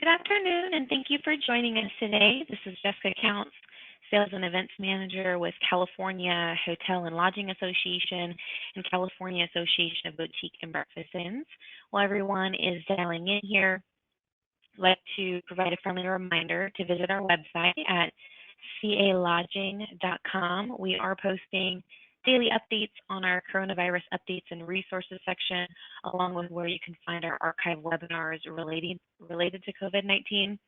Good afternoon, and thank you for joining us today. This is Jessica Counts, Sales and Events Manager with California Hotel and Lodging Association and California Association of Boutique and Breakfast Inns. While everyone is dialing in here, I'd like to provide a friendly reminder to visit our website at calodging.com. We are posting daily updates on our coronavirus updates and resources section, along with where you can find our archive webinars related to COVID-19.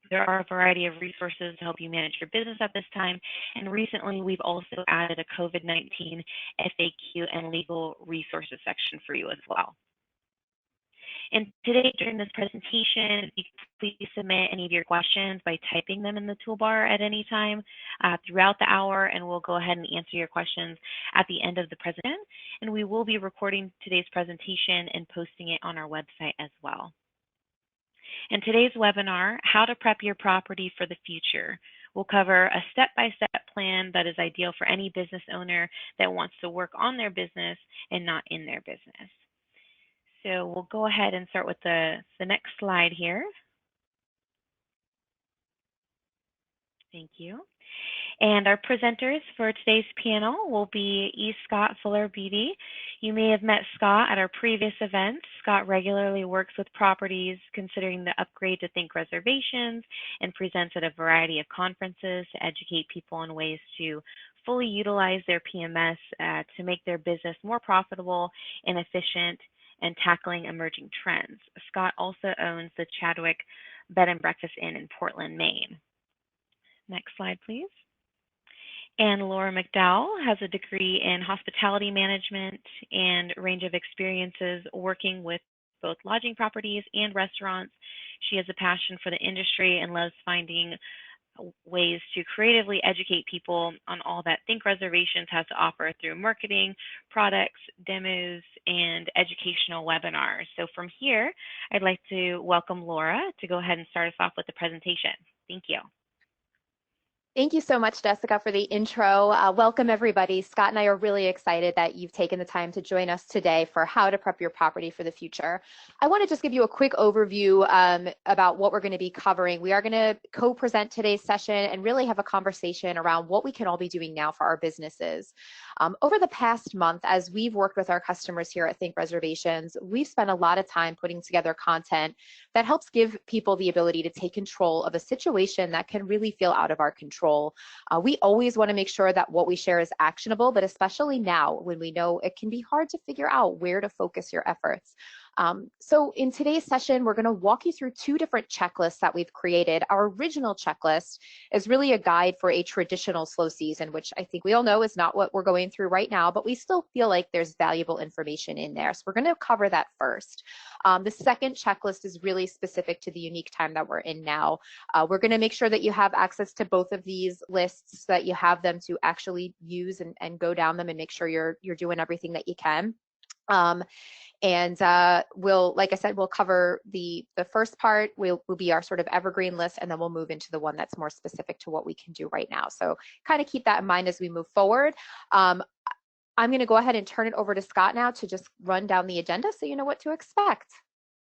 There are a variety of resources to help you manage your business at this time. And recently, we've also added a COVID-19 FAQ and legal resources section for you as well. And today, during this presentation, you can please submit any of your questions by typing them in the toolbar at any time throughout the hour, and we'll go ahead and answer your questions at the end of the presentation. And we will be recording today's presentation and posting it on our website as well. In today's webinar, How to Prep Your Property for the Future, we'll cover a step-by-step plan that is ideal for any business owner that wants to work on their business and not in their business. So we'll go ahead and start with the next slide here. Thank you. And our presenters for today's panel will be E. Scott Fuller-Beatty. You may have met Scott at our previous events. Scott regularly works with properties considering the upgrade to Think reservations and presents at a variety of conferences to educate people on ways to fully utilize their PMS to make their business more profitable and efficient and tackling emerging trends. Scott also owns the Chadwick Bed and Breakfast Inn in Portland, Maine. Next slide, please. And Laura McDowell has a degree in hospitality management and range of experiences working with both lodging properties and restaurants. She has a passion for the industry and loves finding ways to creatively educate people on all that Think Reservations has to offer through marketing, products, demos, and educational webinars. So from here, I'd like to welcome Laura to go ahead and start us off with the presentation. Thank you. Thank you so much, Jessica, for the intro. Welcome, everybody. Scott and I are really excited that you've taken the time to join us today for How to Prep Your Property for the Future. I want to just give you a quick overview about what we're going to be covering. We are going to co-present today's session and really have a conversation around what we can all be doing now for our businesses. Over the past month, as we've worked with our customers here at Think Reservations, we've spent a lot of time putting together content that helps give people the ability to take control of a situation that can really feel out of our control. We always want to make sure that what we share is actionable, but especially now when we know it can be hard to figure out where to focus your efforts. So in today's session, we're going to walk you through two different checklists that we've created. Our original checklist is really a guide for a traditional slow season, which I think we all know is not what we're going through right now, but we still feel like there's valuable information in there. So we're going to cover that first. The second checklist is really specific to the unique time that we're in now. We're going to make sure that you have access to both of these lists so that you have them to actually use and go down them and make sure you're doing everything that you can. We'll, like I said, we'll cover the first part will be our sort of evergreen list, and then we'll move into the one that's more specific to what we can do right now. So kind of keep that in mind as we move forward. I'm going to go ahead and turn it over to Scott now to just run down the agenda so you know what to expect.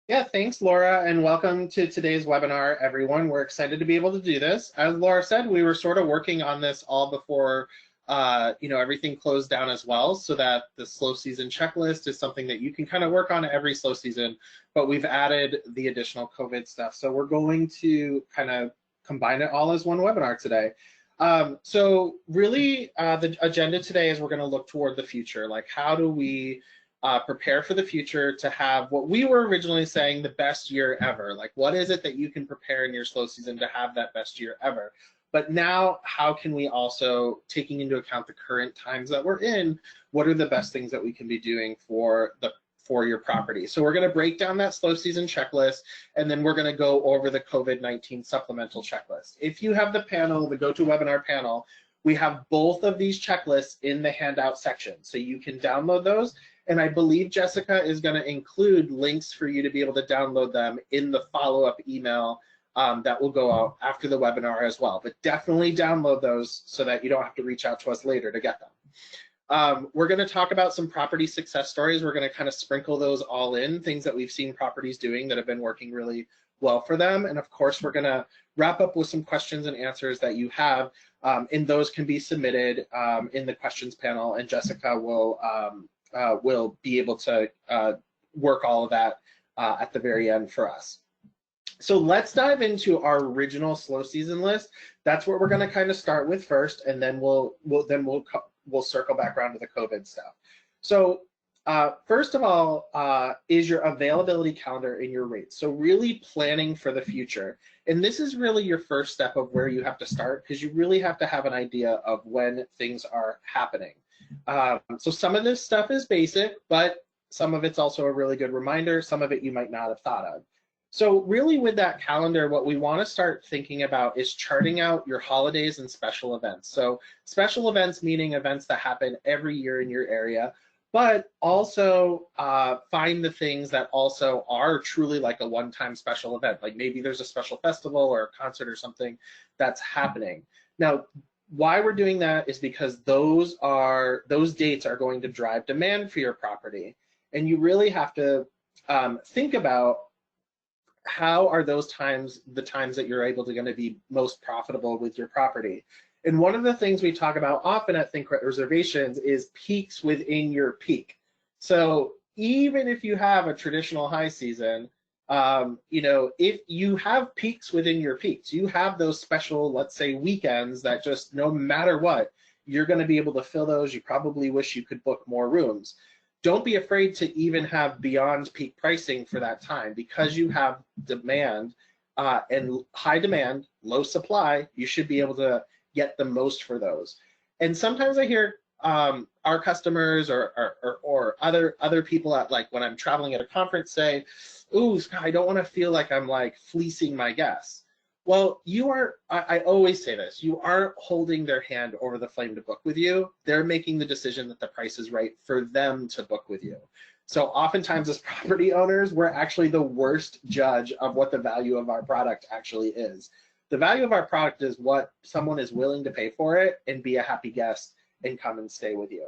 Yeah, thanks, Laura, and welcome to today's webinar, everyone. We're excited to be able to do this. As Laura said, we were sort of working on this all before everything closed down as well, so that the slow season checklist is something that you can kind of work on every slow season, but we've added the additional COVID stuff. So we're going to kind of combine it all as one webinar today. So really the agenda today is we're going to look toward the future. Like, how do we prepare for the future to have what we were originally saying the best year ever? Like, what is it that you can prepare in your slow season to have that best year ever? But now, how can we also, taking into account the current times that we're in, what are the best things that we can be doing for your property? So we're going to break down that slow season checklist, and then we're going to go over the COVID-19 supplemental checklist. If you have the panel, the GoToWebinar panel, we have both of these checklists in the handout section, so you can download those. And I believe Jessica is going to include links for you to be able to download them in the follow-up email that will go out after the webinar as well. But definitely download those so that you don't have to reach out to us later to get them. We're going to talk about some property success stories. We're going to kind of sprinkle those all in, things that we've seen properties doing that have been working really well for them. And of course, we're going to wrap up with some questions and answers that you have, and those can be submitted in the questions panel, and Jessica will be able to work all of that at the very end for us. So let's dive into our original slow season list. That's what we're going to kind of start with first, and then we'll circle back around to the COVID stuff. So first of all, is your availability calendar in your rates. So really planning for the future. And this is really your first step of where you have to start, because you really have to have an idea of when things are happening. So some of this stuff is basic, but some of it's also a really good reminder. Some of it you might not have thought of. So really with that calendar, what we want to start thinking about is charting out your holidays and special events. So special events meaning events that happen every year in your area, but also find the things that also are truly like a one-time special event. Like maybe there's a special festival or a concert or something that's happening. Now, why we're doing that is because those dates are going to drive demand for your property. And you really have to think about how are those times the times that you're able to going to be most profitable with your property. And one of the things we talk about often at Think Reservations is peaks within your peak. So even if you have a traditional high season, if you have peaks within your peaks, you have those special, let's say, weekends that just no matter what, you're going to be able to fill those. You probably wish you could book more rooms. Don't be afraid to even have beyond peak pricing for that time, because you have demand and high demand, low supply. You should be able to get the most for those. And sometimes I hear our customers or other people at, like, when I'm traveling at a conference say, "Ooh, I don't want to feel like I'm like fleecing my guests." Well, I always say this, you aren't holding their hand over the flame to book with you. They're making the decision that the price is right for them to book with you. So oftentimes as property owners, we're actually the worst judge of what the value of our product actually is. The value of our product is what someone is willing to pay for it and be a happy guest and come and stay with you.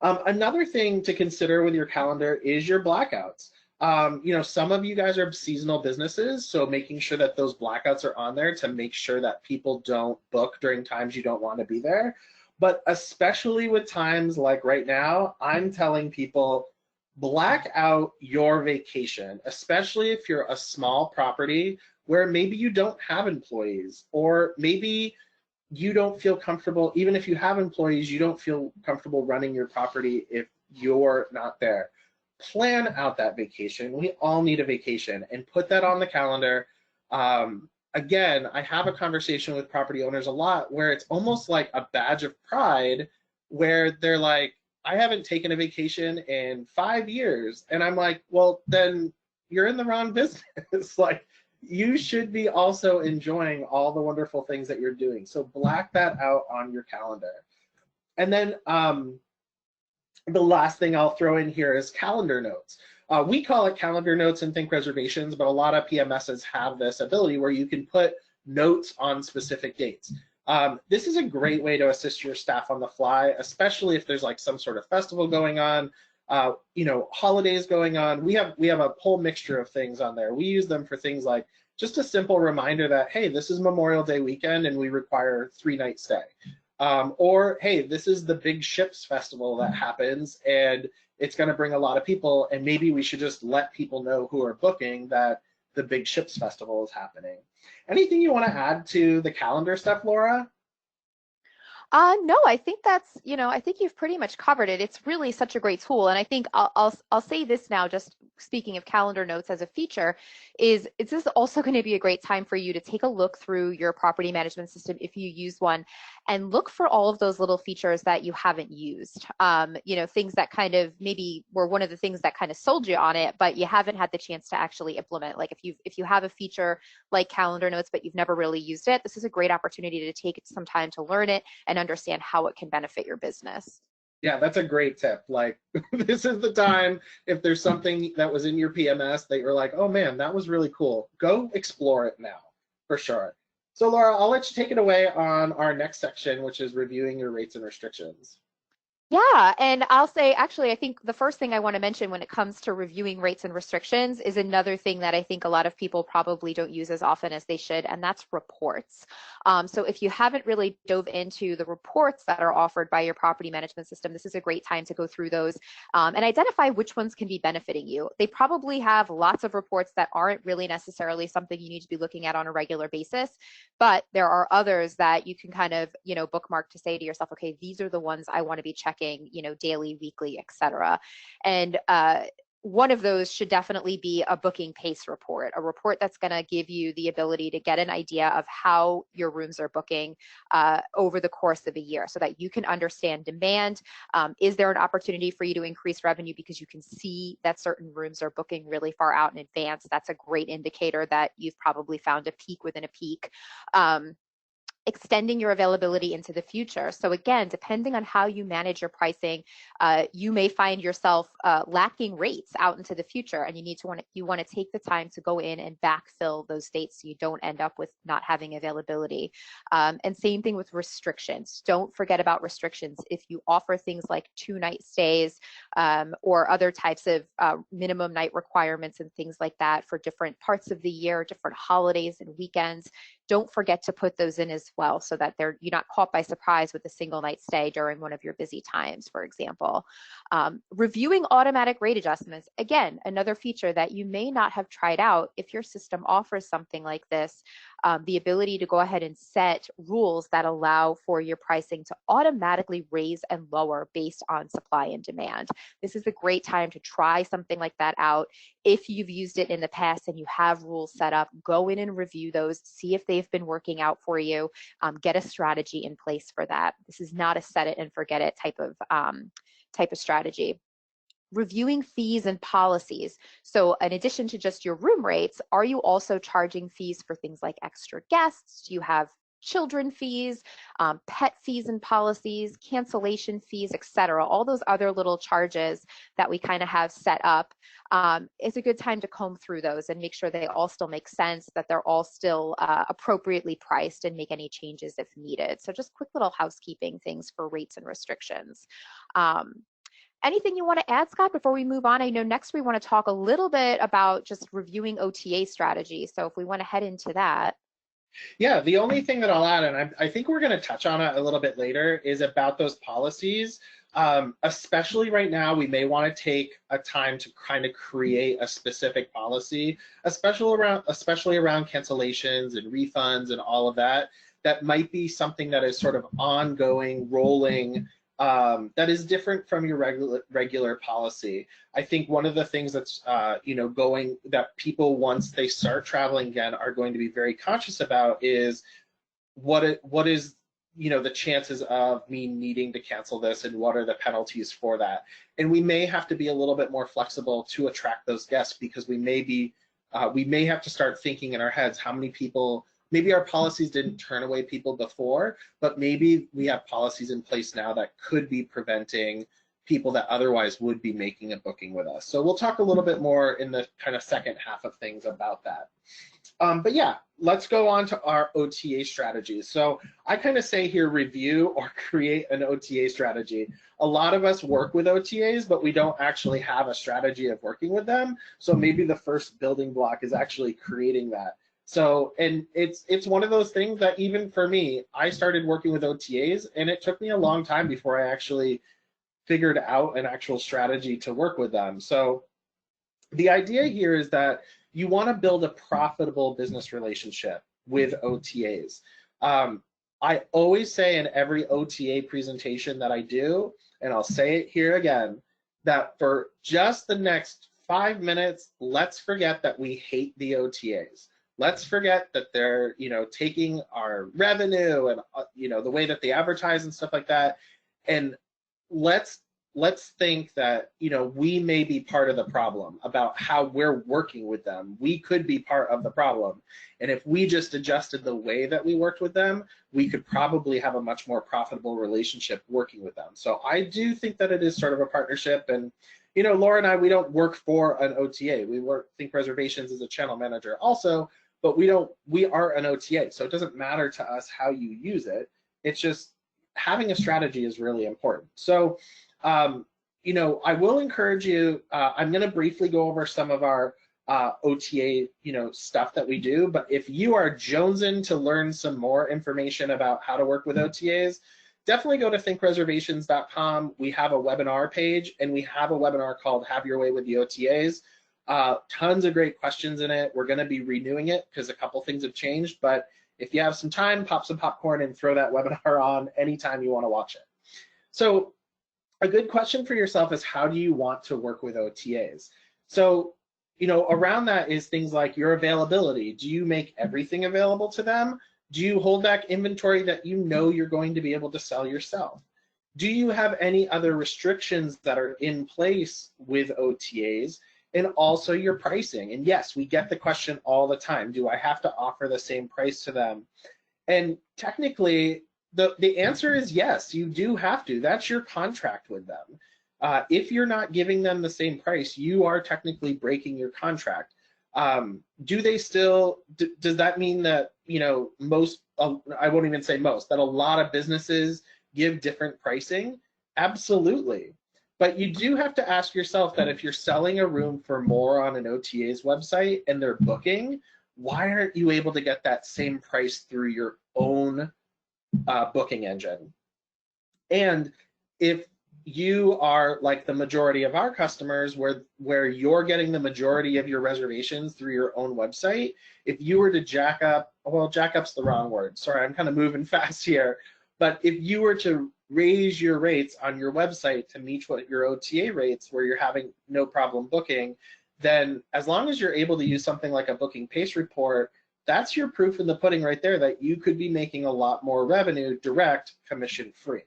Another thing to consider with your calendar is your blackouts. Some of you guys are seasonal businesses, so making sure that those blackouts are on there to make sure that people don't book during times you don't want to be there. But especially with times like right now, I'm telling people, black out your vacation, especially if you're a small property where maybe you don't have employees, or maybe you don't feel comfortable, even if you have employees, you don't feel comfortable running your property if you're not there. Plan out that vacation. We all need a vacation, and put that on the calendar. Again, I have a conversation with property owners a lot where it's almost like a badge of pride, where they're like, "I haven't taken a vacation in 5 years." And I'm like, well, then you're in the wrong business. Like, you should be also enjoying all the wonderful things that you're doing. So black that out on your calendar. And then the last thing I'll throw in here is calendar notes. We call it calendar notes and Think Reservations, but a lot of PMSs have this ability where you can put notes on specific dates. This is a great way to assist your staff on the fly, especially if there's like some sort of festival going on, holidays going on. We have a whole mixture of things on there. We use them for things like just a simple reminder that, hey, this is Memorial Day weekend and we require 3-night stay. Or, hey, this is the big ships festival that happens and it's going to bring a lot of people, and maybe we should just let people know who are booking that the big ships festival is happening. Anything you want to add to the calendar stuff, Laura? No, I think I think you've pretty much covered it. It's really such a great tool. And I think I'll say this now, just speaking of calendar notes as a feature, is this also going to be a great time for you to take a look through your property management system if you use one, and look for all of those little features that you haven't used. Things that kind of maybe were one of the things that kind of sold you on it, but you haven't had the chance to actually implement. Like if you have a feature like calendar notes, but you've never really used it, this is a great opportunity to take some time to learn it and understand how it can benefit your business. Yeah, that's a great tip. Like, this is the time, if there's something that was in your PMS that you're like, oh man, that was really cool, go explore it now, for sure. So Laura, I'll let you take it away on our next section, which is reviewing your rates and restrictions. Yeah, and I'll say, actually, I think the first thing I want to mention when it comes to reviewing rates and restrictions is another thing that I think a lot of people probably don't use as often as they should, and that's reports. So if you haven't really dove into the reports that are offered by your property management system, this is a great time to go through those and identify which ones can be benefiting you. They probably have lots of reports that aren't really necessarily something you need to be looking at on a regular basis, but there are others that you can kind of, bookmark to say to yourself, okay, these are the ones I want to be checking, daily, weekly, etc. And one of those should definitely be a booking pace report, a report that's going to give you the ability to get an idea of how your rooms are booking over the course of a year so that you can understand demand. Is there an opportunity for you to increase revenue because you can see that certain rooms are booking really far out in advance? That's a great indicator that you've probably found a peak within a peak. Extending your availability into the future. So again, depending on how you manage your pricing, you may find yourself lacking rates out into the future, and you want to take the time to go in and backfill those dates so you don't end up with not having availability. And same thing with restrictions. Don't forget about restrictions. If you offer things like 2-night stays or other types of minimum night requirements and things like that for different parts of the year, different holidays and weekends, don't forget to put those in as well so that you're not caught by surprise with a single night stay during one of your busy times, for example. Reviewing automatic rate adjustments, again, another feature that you may not have tried out if your system offers something like this, the ability to go ahead and set rules that allow for your pricing to automatically raise and lower based on supply and demand. This is a great time to try something like that out. If you've used it in the past and you have rules set up, go in and review those, see if they've been working out for you, get a strategy in place for that. This is not a set it and forget it type of strategy. Reviewing fees and policies. So in addition to just your room rates, are you also charging fees for things like extra guests? Do you have children fees, pet fees and policies, cancellation fees, etc.? All those other little charges that we kind of have set up. It's a good time to comb through those and make sure they all still make sense, that they're all still appropriately priced, and make any changes if needed. So just quick little housekeeping things for rates and restrictions. Anything you want to add, Scott, before we move on? I know next we want to talk a little bit about just reviewing OTA strategy. So if we want to head into that. Yeah, the only thing that I'll add, and I think we're going to touch on it a little bit later, is about those policies. Especially right now, we may want to take a time to kind of create a specific policy, especially around cancellations and refunds and all of that. That might be something that is sort of ongoing, rolling, that is different from your regular policy. I think one of the things that's that people, once they start traveling again, are going to be very conscious about is what is the chances of me needing to cancel this, and what are the penalties for that. And we may have to be a little bit more flexible to attract those guests, because we may have to start thinking in our heads how many people. Maybe our policies didn't turn away people before, but maybe we have policies in place now that could be preventing people that otherwise would be making a booking with us. So we'll talk a little bit more in the kind of second half of things about that. But yeah, let's go on to our OTA strategies. So I kind of say here, review or create an OTA strategy. A lot of us work with OTAs, but we don't actually have a strategy of working with them. So maybe the first building block is actually creating that. So, and it's one of those things that even for me, I started working with OTAs, and it took me a long time before I actually figured out an actual strategy to work with them. So the idea here is that you want to build a profitable business relationship with OTAs. I always say in every OTA presentation that I do, and I'll say it here again, that for just the next 5 minutes, let's forget that we hate the OTAs. Let's forget that they're, taking our revenue and, the way that they advertise and stuff like that. And let's think that, we may be part of the problem about how we're working with them. We could be part of the problem. And if we just adjusted the way that we worked with them, we could probably have a much more profitable relationship working with them. So I do think that it is sort of a partnership. And, Laura and I, we don't work for an OTA. We work Think Reservations as a channel manager also, but we are an OTA. So it doesn't matter to us how you use it. It's just having a strategy is really important. So, I will encourage you. I'm going to briefly go over some of our OTA, stuff that we do. But if you are jonesing to learn some more information about how to work with OTAs, definitely go to thinkreservations.com. We have a webinar page, and we have a webinar called Have Your Way with the OTAs. Tons of great questions in it. We're going to be renewing it because a couple things have changed. But if you have some time, pop some popcorn and throw that webinar on anytime you want to watch it. So a good question for yourself is, how do you want to work with OTAs? So, around that is things like your availability. Do you make everything available to them? Do you hold back inventory that you're going to be able to sell yourself? Do you have any other restrictions that are in place with OTAs? And also your pricing. And yes, we get the question all the time, do I have to offer the same price to them? And technically, the answer is yes, you do have to. That's your contract with them. If you're not giving them the same price, you are technically breaking your contract. Do they still, does that mean that, most, I won't even say most, that a lot of businesses give different pricing? Absolutely. But you do have to ask yourself that if you're selling a room for more on an OTA's website and they're booking, why aren't you able to get that same price through your own booking engine? And if you are like the majority of our customers, where you're getting the majority of your reservations through your own website, if you were to jack up's the wrong word. Sorry, I'm kind of moving fast here. But if you were to raise your rates on your website to meet what your OTA rates, where you're having no problem booking, then as long as you're able to use something like a booking pace report, that's your proof in the pudding right there that you could be making a lot more revenue direct, commission free.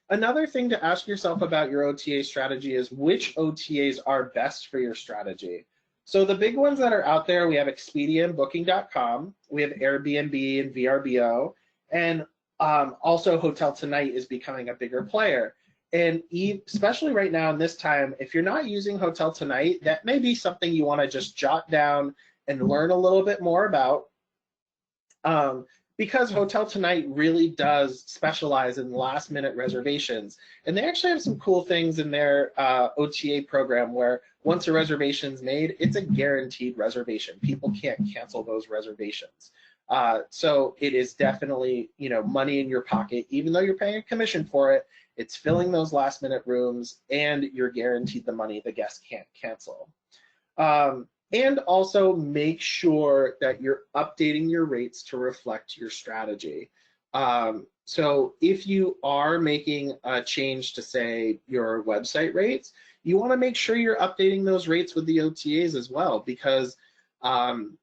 Another thing to ask yourself about your OTA strategy is which OTAs are best for your strategy. So the big ones that are out there, we have Expedia and Booking.com, we have Airbnb and VRBO, and also Hotel Tonight is becoming a bigger player. And especially right now in this time, if you're not using Hotel Tonight, that may be something you want to just jot down and learn a little bit more about. Because Hotel Tonight really does specialize in last minute reservations. And they actually have some cool things in their OTA program where once a reservation's made, it's a guaranteed reservation. People can't cancel those reservations. So it is definitely, money in your pocket, even though you're paying a commission for it. It's filling those last minute rooms and you're guaranteed the money the guest can't cancel. And also make sure that you're updating your rates to reflect your strategy. So if you are making a change to, say, your website rates, you want to make sure you're updating those rates with the OTAs as well, because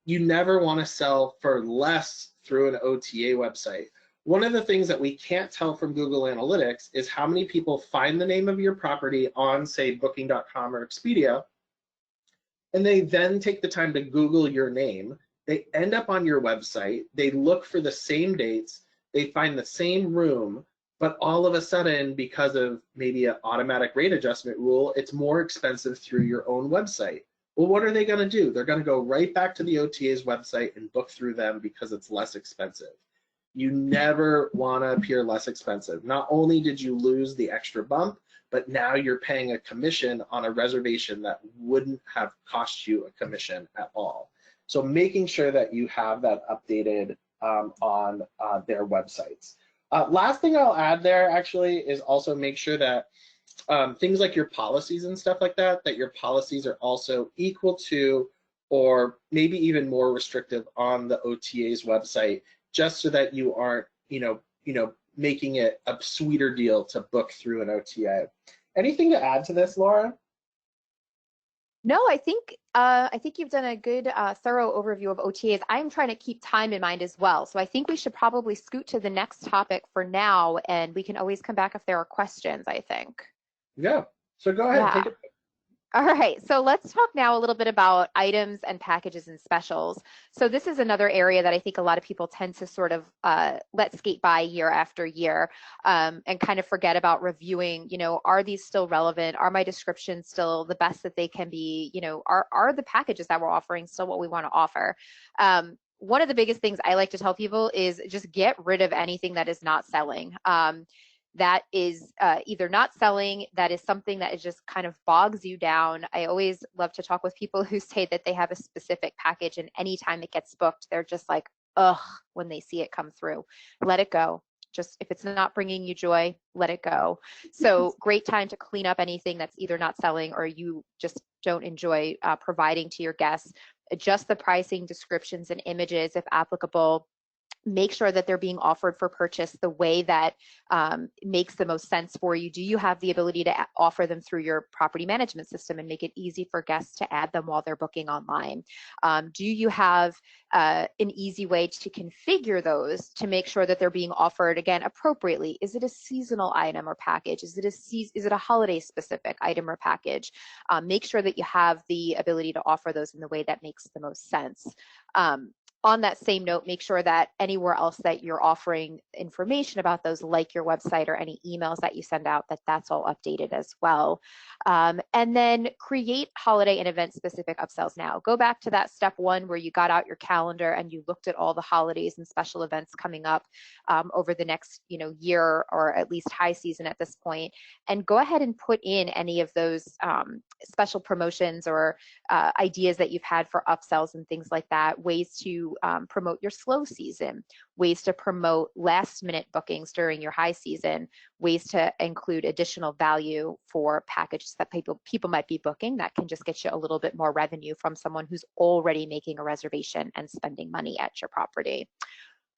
you never want to sell for less through an OTA website. One of the things that we can't tell from Google Analytics is how many people find the name of your property on, say, Booking.com or Expedia, and they then take the time to Google your name. They end up on your website, they look for the same dates, they find the same room, but all of a sudden, because of maybe an automatic rate adjustment rule, it's more expensive through your own website. Well, what are they going to do? They're going to go right back to the OTA's website and book through them because it's less expensive. You never want to appear less expensive. Not only did you lose the extra bump, but now you're paying a commission on a reservation that wouldn't have cost you a commission at all. So making sure that you have that updated on their websites. Last thing I'll add there actually is also make sure that things like your policies and stuff like that, that your policies are also equal to or maybe even more restrictive on the OTA's website, just so that you aren't, making it a sweeter deal to book through an OTA. Anything to add to this, Laura? No, I think you've done a good, thorough overview of OTAs. I'm trying to keep time in mind as well, so I think we should probably scoot to the next topic for now, and we can always come back if there are questions, I think. Yeah. So go ahead. Yeah. Take it. All right, so let's talk now a little bit about items and packages and specials. So this is another area that I think a lot of people tend to sort of let skate by year after year and kind of forget about reviewing, are these still relevant? Are my descriptions still the best that they can be? Are the packages that we're offering still what we want to offer? one of the biggest things I like to tell people is just get rid of anything that is not selling. That is either not selling, that is something that is just kind of bogs you down. I always love to talk with people who say that they have a specific package, and anytime it gets booked, they're just like, ugh, when they see it come through. Let it go. Just if it's not bringing you joy, let it go. So great time to clean up anything that's either not selling or you just don't enjoy providing to your guests. Adjust the pricing, descriptions, and images if applicable. Make sure that they're being offered for purchase the way that makes the most sense for you. Do you have the ability to offer them through your property management system and make it easy for guests to add them while they're booking online? Do you have an easy way to configure those to make sure that they're being offered, again, appropriately? Is it a seasonal item or package? Is it a holiday specific item or package? Make sure that you have the ability to offer those in the way that makes the most sense. On that same note, make sure that anywhere else that you're offering information about those, like your website or any emails that you send out, that's all updated as well. And then create holiday and event specific upsells now. Go back to that step one where you got out your calendar and you looked at all the holidays and special events coming up over the next year, or at least high season at this point, and go ahead and put in any of those special promotions or ideas that you've had for upsells and things like that, ways to promote your slow season, ways to promote last minute bookings during your high season, ways to include additional value for packages that people might be booking that can just get you a little bit more revenue from someone who's already making a reservation and spending money at your property.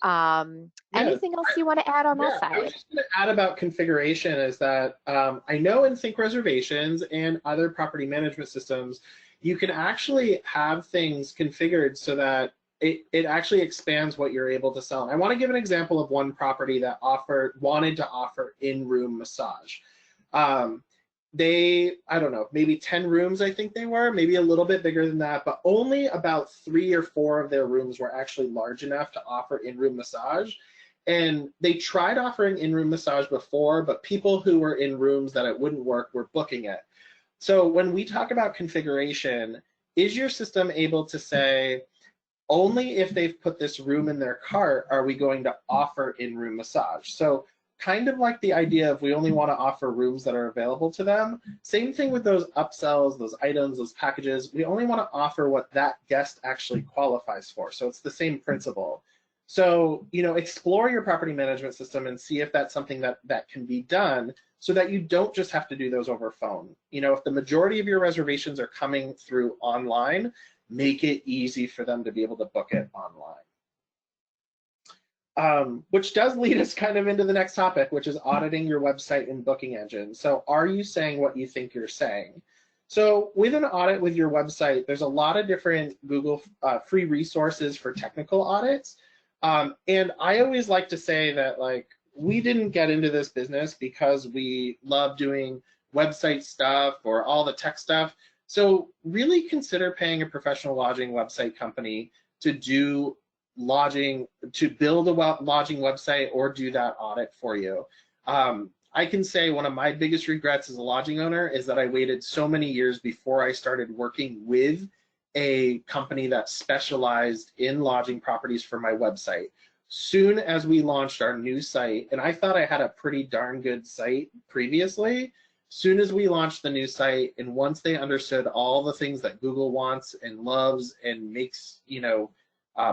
Anything else you want to add on that side? I was just going to add about configuration is that I know in Think Reservations and other property management systems, you can actually have things configured so that it actually expands what you're able to sell. And I want to give an example of one property that wanted to offer in-room massage. I don't know, maybe 10 rooms, I think they were, maybe a little bit bigger than that, but only about 3 or 4 of their rooms were actually large enough to offer in-room massage. And they tried offering in-room massage before, but people who were in rooms that it wouldn't work were booking it. So when we talk about configuration, is your system able to say, only if they've put this room in their cart are we going to offer in-room massage? So kind of like the idea of we only want to offer rooms that are available to them. Same thing with those upsells, those items, those packages. We only want to offer what that guest actually qualifies for. So it's the same principle. So, explore your property management system and see if that's something that can be done so that you don't just have to do those over phone. If the majority of your reservations are coming through online, make it easy for them to be able to book it online. Which does lead us kind of into the next topic, which is auditing your website and booking engine. So are you saying what you think you're saying? So with an audit with your website, there's a lot of different Google free resources for technical audits. And I always like to say that we didn't get into this business because we love doing website stuff or all the tech stuff. So really consider paying a professional lodging website company to do lodging, to build a lodging website or do that audit for you. I can say one of my biggest regrets as a lodging owner is that I waited so many years before I started working with a company that specialized in lodging properties for my website. Soon as we launched our new site, and I thought I had a pretty darn good site previously, soon as we launched the new site, and once they understood all the things that Google wants and loves and makes,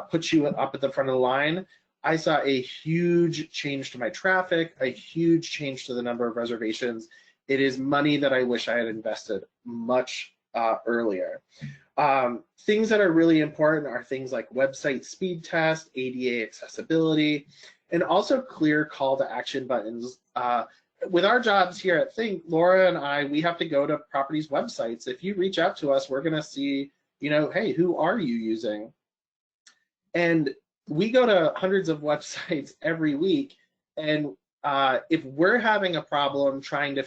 puts you up at the front of the line, I saw a huge change to my traffic, a huge change to the number of reservations. It is money that I wish I had invested much earlier. Things that are really important are things like website speed test, ADA accessibility, and also clear call to action buttons. With our jobs here at Think, Laura and I, we have to go to properties websites. If you reach out to us, we're going to see, hey, who are you using? And we go to hundreds of websites every week. And if we're having a problem trying to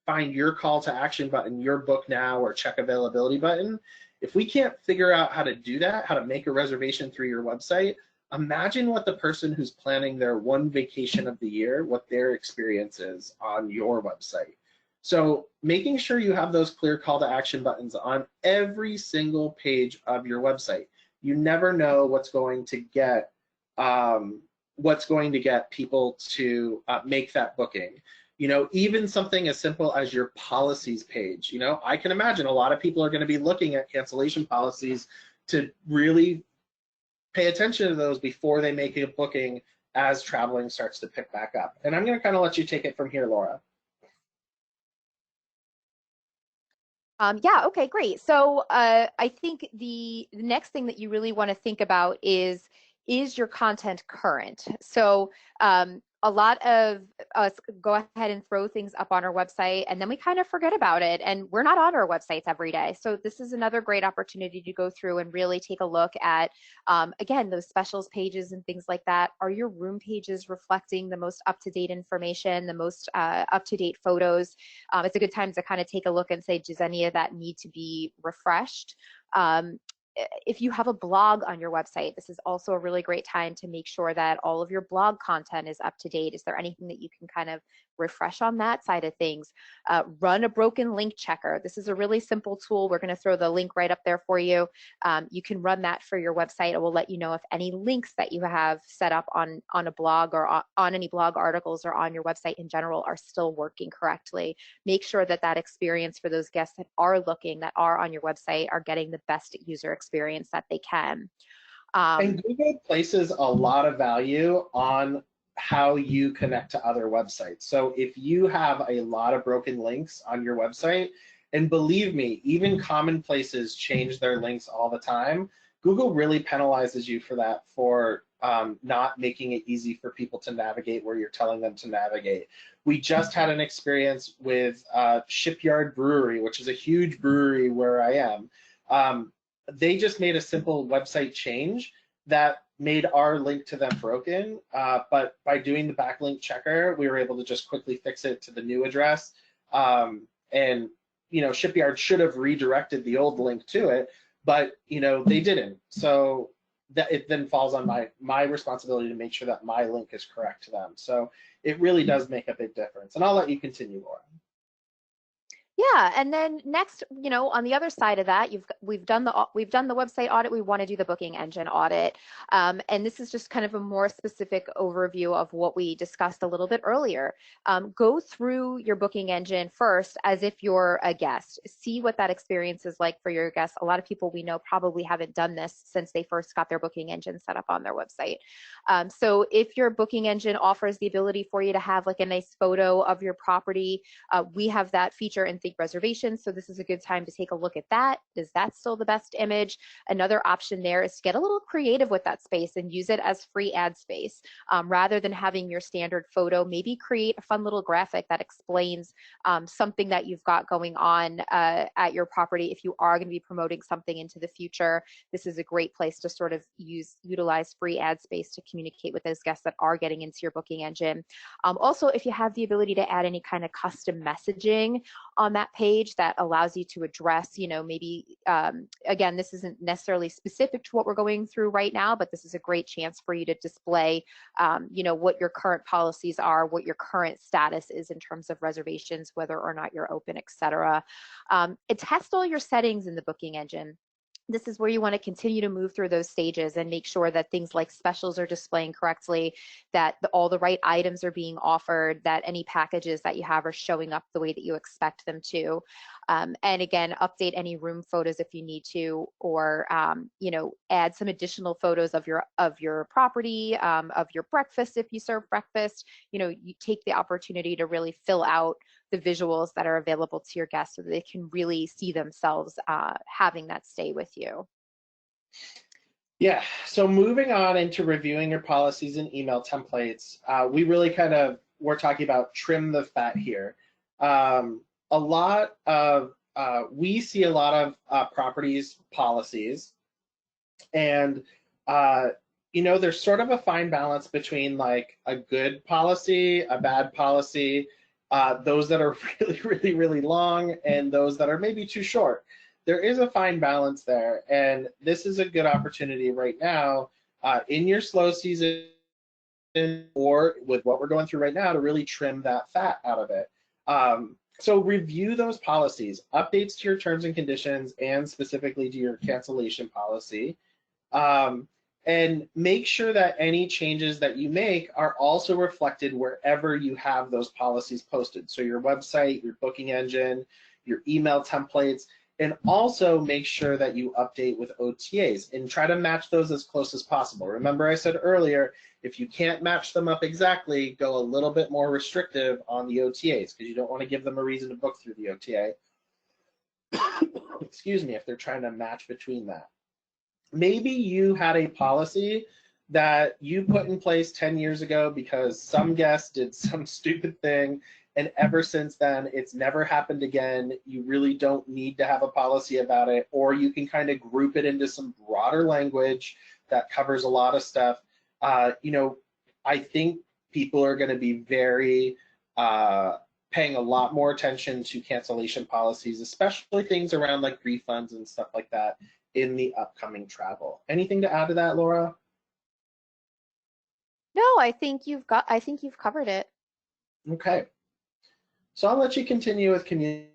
find your call to action button, your book now or check availability button, if we can't figure out how to do that, how to make a reservation through your website, imagine what the person who's planning their one vacation of the year, what their experience is on your website. So making sure you have those clear call to action buttons on every single page of your website. You never know what's going to get people to make that booking. You know, even something as simple as your policies page. You know, I can imagine a lot of people are going to be looking at cancellation policies to really pay attention to those before they make a booking as traveling starts to pick back up. And I'm going to kind of let you take it from here, Laura. Yeah, okay, great. So I think the next thing that you really want to think about is your content current? So a lot of us go ahead and throw things up on our website and then we kind of forget about it, and we're not on our websites every day. So this is another great opportunity to go through and really take a look at, again, those specials pages and things like that. Are your room pages reflecting the most up-to-date information, the most up-to-date photos? It's a good time to kind of take a look and say, does any of that need to be refreshed? If you have a blog on your website, this is also a really great time to make sure that all of your blog content is up to date. Is there anything that you can kind of refresh on that side of things? Run a broken link checker. This is a really simple tool. We're going to throw the link right up there for you. You can run that for your website. It will let you know if any links that you have set up on a blog or on any blog articles or on your website in general are still working correctly. Make sure that that experience for those guests that are looking, that are on your website, are getting the best user experience that they can. And Google places a lot of value on how you connect to other websites. So if you have a lot of broken links on your website, and believe me, even common places change their links all the time, Google really penalizes you for that, for not making it easy for people to navigate where you're telling them to navigate. We just had an experience with Shipyard Brewery, which is a huge brewery where I am. They just made a simple website change that made our link to them broken, but by doing the backlink checker, we were able to just quickly fix it to the new address. And you know, Shipyard should have redirected the old link to it, but you know, they didn't. So that it then falls on my responsibility to make sure that my link is correct to them. So it really does make a big difference. And I'll let you continue, Laura. Yeah, and then next, you know, on the other side of that, we've done the website audit. We want to do the booking engine audit, and this is just kind of a more specific overview of what we discussed a little bit earlier. Go through your booking engine first as if you're a guest. See what that experience is like for your guests. A lot of people we know probably haven't done this since they first got their booking engine set up on their website. So if your booking engine offers the ability for you to have like a nice photo of your property, we have that feature in reservations. So this is a good time to take a look at that. Is that still the best image? Another option there is to get a little creative with that space and use it as free ad space. Rather than having your standard photo, maybe create a fun little graphic that explains something that you've got going on at your property. If you are going to be promoting something into the future, this is a great place to sort of utilize free ad space to communicate with those guests that are getting into your booking engine. Also, if you have the ability to add any kind of custom messaging on that page that allows you to address, you know, maybe, again, this isn't necessarily specific to what we're going through right now, but this is a great chance for you to display, you know, what your current policies are, what your current status is in terms of reservations, whether or not you're open, etc. Test all your settings in the booking engine. This is where you want to continue to move through those stages and make sure that things like specials are displaying correctly, that all the right items are being offered, that any packages that you have are showing up the way that you expect them to. And again, update any room photos if you need to, or you know, add some additional photos of your property, of your breakfast if you serve breakfast. You know, you take the opportunity to really fill out the visuals that are available to your guests so that they can really see themselves having that stay with you. Yeah, so moving on into reviewing your policies and email templates, we really we're talking about trim the fat here. We see a lot of properties policies, and you know, there's sort of a fine balance between like a good policy, a bad policy, those that are really long, and those that are maybe too short. There is a fine balance there, and this is a good opportunity right now in your slow season, or with what we're going through right now, to really trim that fat out of it. So review those policies, updates to your terms and conditions, and specifically to your cancellation policy. And make sure that any changes that you make are also reflected wherever you have those policies posted. So your website, your booking engine, your email templates, and also make sure that you update with OTAs and try to match those as close as possible. Remember I said earlier, if you can't match them up exactly, go a little bit more restrictive on the OTAs because you don't want to give them a reason to book through the OTA. Excuse me, if they're trying to match between that. Maybe you had a policy that you put in place 10 years ago because some guest did some stupid thing, and ever since then it's never happened again. You really don't need to have a policy about it, or you can kind of group it into some broader language that covers a lot of stuff. You know, I think people are going to be very paying a lot more attention to cancellation policies, especially things around like refunds and stuff like that in the upcoming travel. Anything to add to that, Laura? No, I think you've covered it. Okay. So I'll let you continue with community.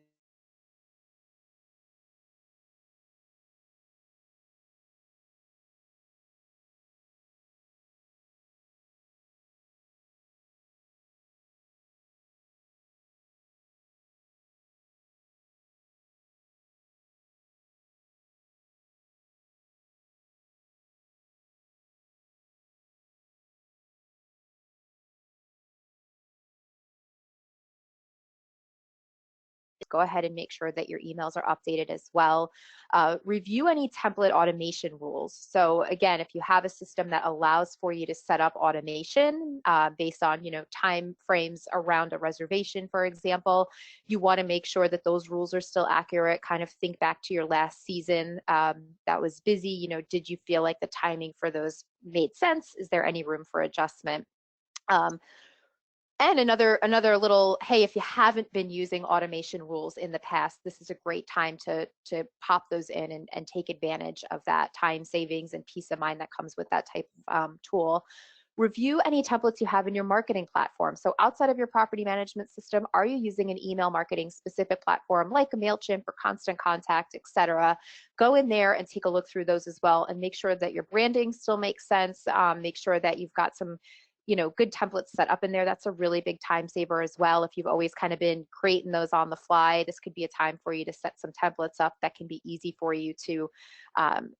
Go ahead and make sure that your emails are updated as well. Review any template automation rules. So again, if you have a system that allows for you to set up automation based on time frames around a reservation, for example, you want to make sure that those rules are still accurate. Kind of think back to your last season that was busy. Did you feel like the timing for those made sense? Is there any room for adjustment? And another little, hey, if you haven't been using automation rules in the past, this is a great time to pop those in and take advantage of that time savings and peace of mind that comes with that type of tool. Review any templates you have in your marketing platform. So outside of your property management system, are you using an email marketing specific platform like a MailChimp or Constant Contact, etc.? Go in there and take a look through those as well and make sure that your branding still makes sense. Make sure that you've got some good templates set up in there. That's a really big time saver as well. If you've always kind of been creating those on the fly, this could be a time for you to set some templates up that can be easy for you to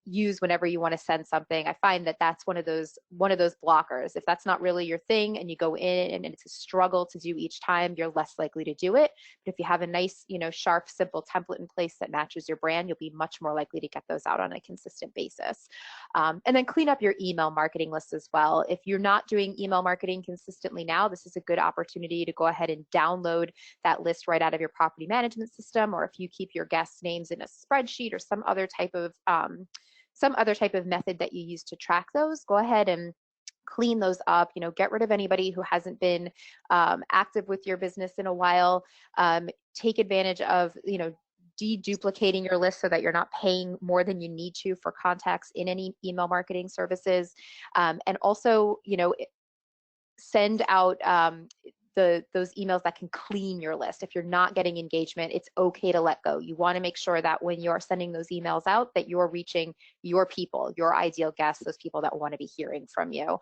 use whenever you want to send something. I find that that's one of those blockers. If that's not really your thing and you go in and it's a struggle to do each time, you're less likely to do it. But if you have a nice, sharp, simple template in place that matches your brand, you'll be much more likely to get those out on a consistent basis. And then clean up your email marketing list as well. If you're not doing email marketing consistently now, this is a good opportunity to go ahead and download that list right out of your property management system, or if you keep your guest names in a spreadsheet or some other type of method that you use to track those, go ahead and clean those up, get rid of anybody who hasn't been active with your business in a while. Take advantage of, deduplicating your list so that you're not paying more than you need to for contacts in any email marketing services. And also, send out those emails that can clean your list. If you're not getting engagement, it's okay to let go. You want to make sure that when you're sending those emails out, that you're reaching your people, your ideal guests, those people that want to be hearing from you.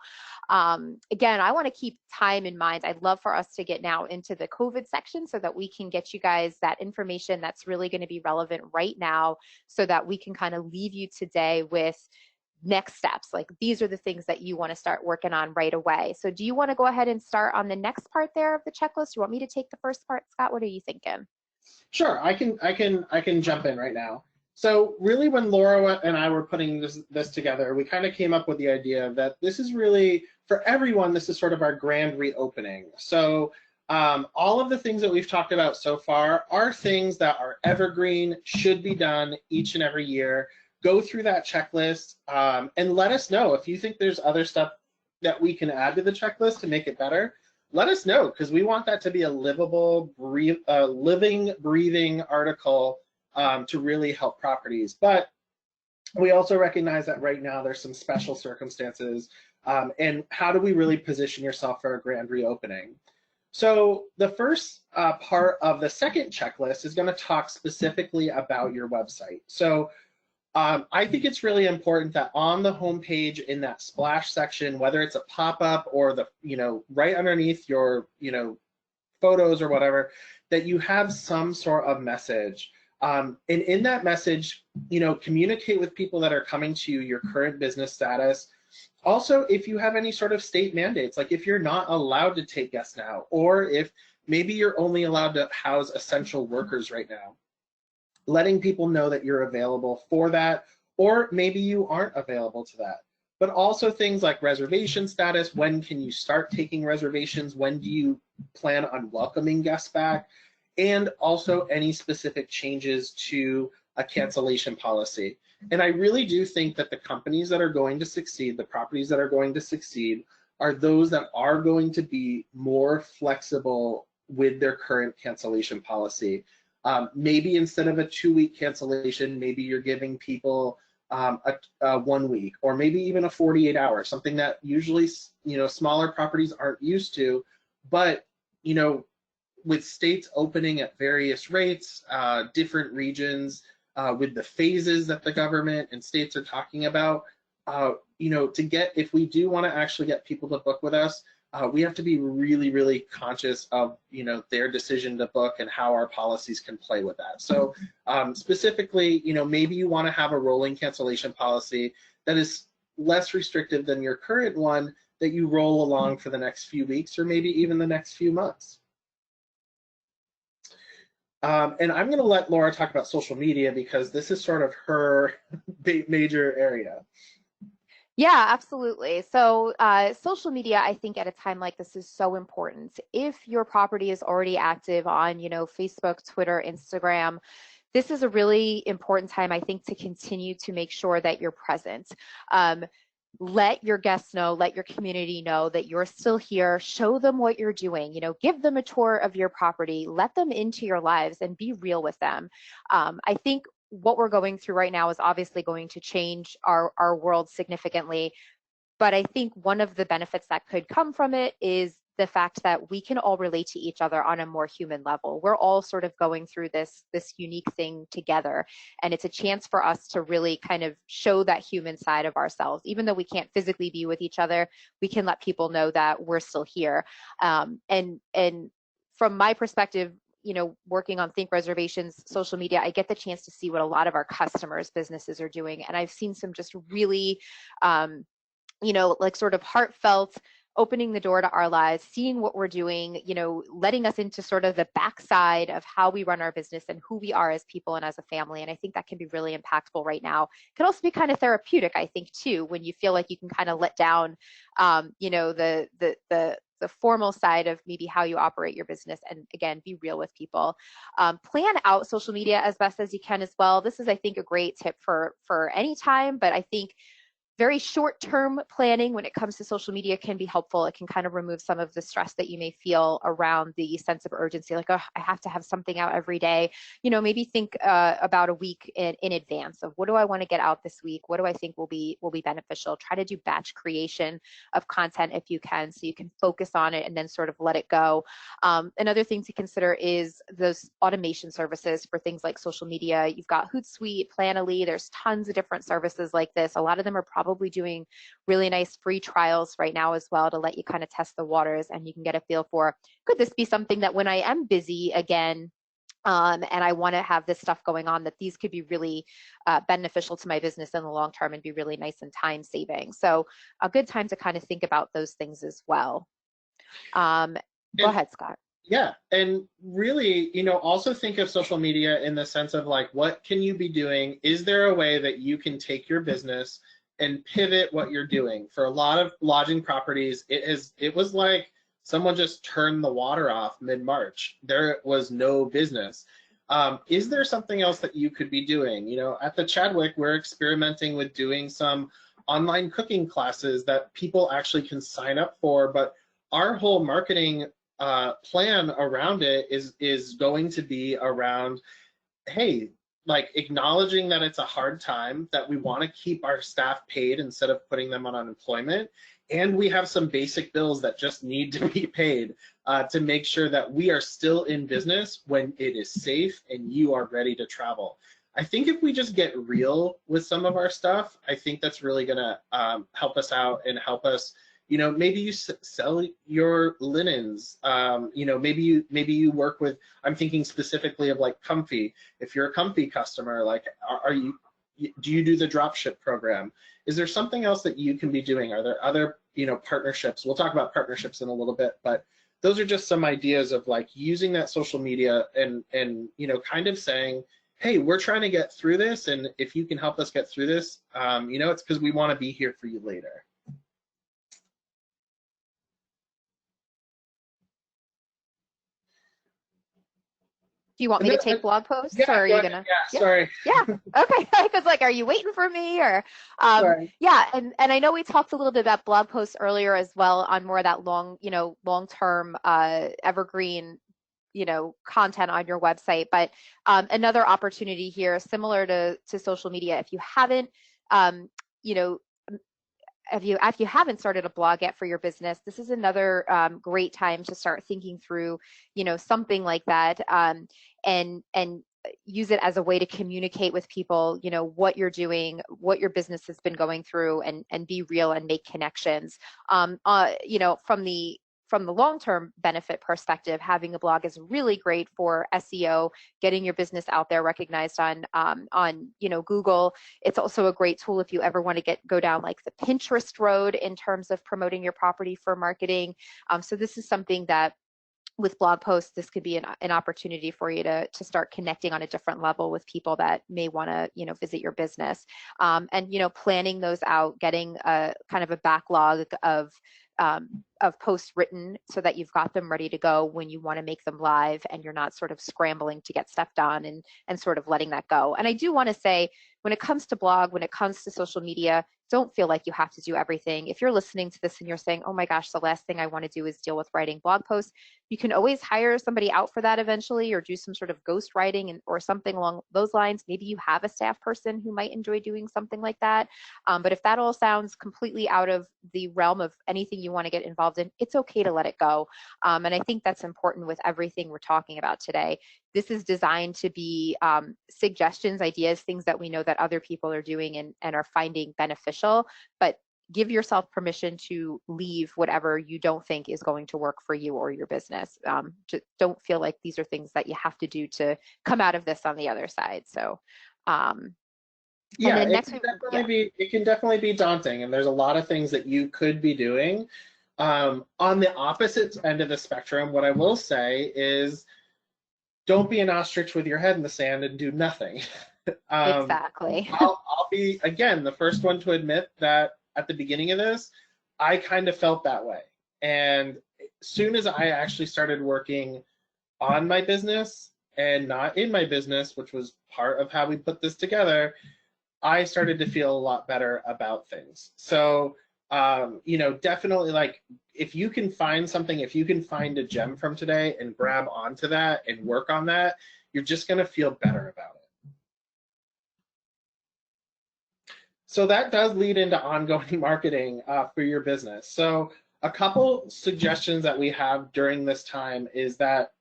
Again, I want to keep time in mind. I'd love for us to get now into the COVID section so that we can get you guys that information that's really going to be relevant right now, so that we can kind of leave you today with next steps. Like, these are the things that you want to start working on right away. So do you want to go ahead and start on the next part there of the checklist? Do you want me to take the first part, Scott? What are you thinking? Sure, I can jump in right now. So really, when Laura and I were putting this together, we kind of came up with the idea that this is really, for everyone, this is sort of our grand reopening. So all of the things that we've talked about so far are things that are evergreen, should be done each and every year. Go through that checklist and let us know if you think there's other stuff that we can add to the checklist to make it better. Let us know, because we want that to be a livable, living, breathing article to really help properties. But we also recognize that right now there's some special circumstances, and how do we really position yourself for a grand reopening? So the first part of the second checklist is going to talk specifically about your website. So I think it's really important that on the homepage in that splash section, whether it's a pop-up or the, right underneath your, photos or whatever, that you have some sort of message. And in that message, communicate with people that are coming to you, your current business status. Also, if you have any sort of state mandates, like if you're not allowed to take guests now, or if maybe you're only allowed to house essential workers right now, letting people know that you're available for that, or maybe you aren't available to that. But also things like reservation status, when can you start taking reservations, when do you plan on welcoming guests back, and also any specific changes to a cancellation policy. And I really do think that the companies that are going to succeed, the properties that are going to succeed, are those that are going to be more flexible with their current cancellation policy. Maybe instead of a 2-week cancellation, maybe you're giving people a 1 week, or maybe even a 48 hour, something that usually, smaller properties aren't used to. But, with states opening at various rates, different regions, with the phases that the government and states are talking about, if we do want to actually get people to book with us, we have to be really, really conscious of, their decision to book and how our policies can play with that. So specifically, maybe you want to have a rolling cancellation policy that is less restrictive than your current one, that you roll along for the next few weeks or maybe even the next few months. And I'm going to let Laura talk about social media because this is sort of her major area. Yeah, absolutely. So social media, I think at a time like this is so important. If your property is already active on, Facebook, Twitter, Instagram, this is a really important time, I think, to continue to make sure that you're present. Let your guests know, let your community know that you're still here. Show them what you're doing, give them a tour of your property, let them into your lives and be real with them. I think what we're going through right now is obviously going to change our world significantly. But I think one of the benefits that could come from it is the fact that we can all relate to each other on a more human level. We're all sort of going through this unique thing together. And it's a chance for us to really kind of show that human side of ourselves. Even though we can't physically be with each other, we can let people know that we're still here. And from my perspective, working on Think Reservations, social media, I get the chance to see what a lot of our customers' businesses are doing. And I've seen some just really, like sort of heartfelt opening the door to our lives, seeing what we're doing, letting us into sort of the backside of how we run our business and who we are as people and as a family. And I think that can be really impactful right now. It can also be kind of therapeutic, I think, too, when you feel like you can kind of let down, the formal side of maybe how you operate your business, and again, be real with people. Plan out social media as best as you can as well. This is, I think, a great tip for any time, but I think very short-term planning when it comes to social media can be helpful. It can kind of remove some of the stress that you may feel around the sense of urgency, like, oh, I have to have something out every day. Maybe think about a week in advance of what do I want to get out this week? What do I think will be beneficial? Try to do batch creation of content if you can, so you can focus on it and then sort of let it go. Another thing to consider is those automation services for things like social media. You've got Hootsuite, Planoly. There's tons of different services like this. A lot of them are probably doing really nice free trials right now as well to let you kind of test the waters, and you can get a feel for, could this be something that when I am busy again and I want to have this stuff going on, that these could be really beneficial to my business in the long term and be really nice and time saving. So a good time to kind of think about those things as well. Go ahead, Scott. Yeah, and really, also think of social media in the sense of like, what can you be doing? Is there a way that you can take your business and pivot what you're doing? For a lot of lodging properties, it was like someone just turned the water off mid-March. There was no business. Is there something else that you could be doing? At the Chadwick, we're experimenting with doing some online cooking classes that people actually can sign up for, but our whole marketing plan around it is going to be around, hey, like acknowledging that it's a hard time, that we want to keep our staff paid instead of putting them on unemployment, and we have some basic bills that just need to be paid to make sure that we are still in business when it is safe and you are ready to travel. I think if we just get real with some of our stuff, I think that's really gonna help us out and help us. Maybe you sell your linens. Maybe you work with. I'm thinking specifically of like Comfy. If you're a Comfy customer, like, are you? Do you do the dropship program? Is there something else that you can be doing? Are there other partnerships? We'll talk about partnerships in a little bit, but those are just some ideas of like using that social media and kind of saying, hey, we're trying to get through this, and if you can help us get through this, it's because we want to be here for you later. Do you want me to take blog posts, yeah, or are you gonna? Yeah, sorry. Yeah. Okay. Because like, are you waiting for me, or? Sorry. Yeah. And I know we talked a little bit about blog posts earlier as well on more of that long-term evergreen, content on your website. But another opportunity here, similar to social media, if you haven't, if you haven't started a blog yet for your business, this is another great time to start thinking through, something like that, and use it as a way to communicate with people, what you're doing, what your business has been going through, and be real and make connections. From the long-term benefit perspective, having a blog is really great for SEO, getting your business out there, recognized on Google. It's also a great tool if you ever want to go down like the Pinterest road in terms of promoting your property for marketing. So this is something that, with blog posts, this could be an opportunity for you to start connecting on a different level with people that may want to visit your business, and planning those out, getting a kind of a backlog of posts written so that you've got them ready to go when you want to make them live, and you're not sort of scrambling to get stuff done and sort of letting that go. And I do want to say, when it comes to blog, when it comes to social media, don't feel like you have to do everything. If you're listening to this and you're saying, oh my gosh, the last thing I want to do is deal with writing blog posts, you can always hire somebody out for that eventually, or do some sort of ghost writing or something along those lines. Maybe you have a staff person who might enjoy doing something like that. But if that all sounds completely out of the realm of anything you want to get involved in, it's okay to let it go. And I think that's important with everything we're talking about today. This is designed to be suggestions, ideas, things that we know that other people are doing and are finding beneficial, but give yourself permission to leave whatever you don't think is going to work for you or your business. Just don't feel like these are things that you have to do to come out of this on the other side. So, yeah, it can definitely be daunting, and there's a lot of things that you could be doing. On the opposite end of the spectrum, what I will say is, don't be an ostrich with your head in the sand and do nothing. Exactly. I'll be, again, the first one to admit that at the beginning of this, I kind of felt that way. And as soon as I actually started working on my business and not in my business, which was part of how we put this together, I started to feel a lot better about things. So, definitely, like, if you can find something, if you can find a gem from today and grab onto that and work on that, you're just going to feel better about it. So that does lead into ongoing marketing for your business. So a couple suggestions that we have during this time is that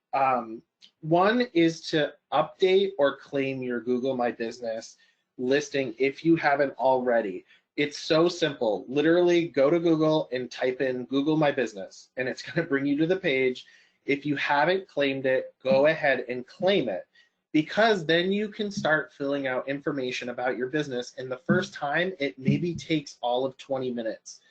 one is to update or claim your Google My Business listing if you haven't already. It's so simple. Literally go to Google and type in Google My Business, and it's going to bring you to the page. If you haven't claimed it, go ahead and claim it, because then you can start filling out information about your business. And the first time, it maybe takes all of 20 minutes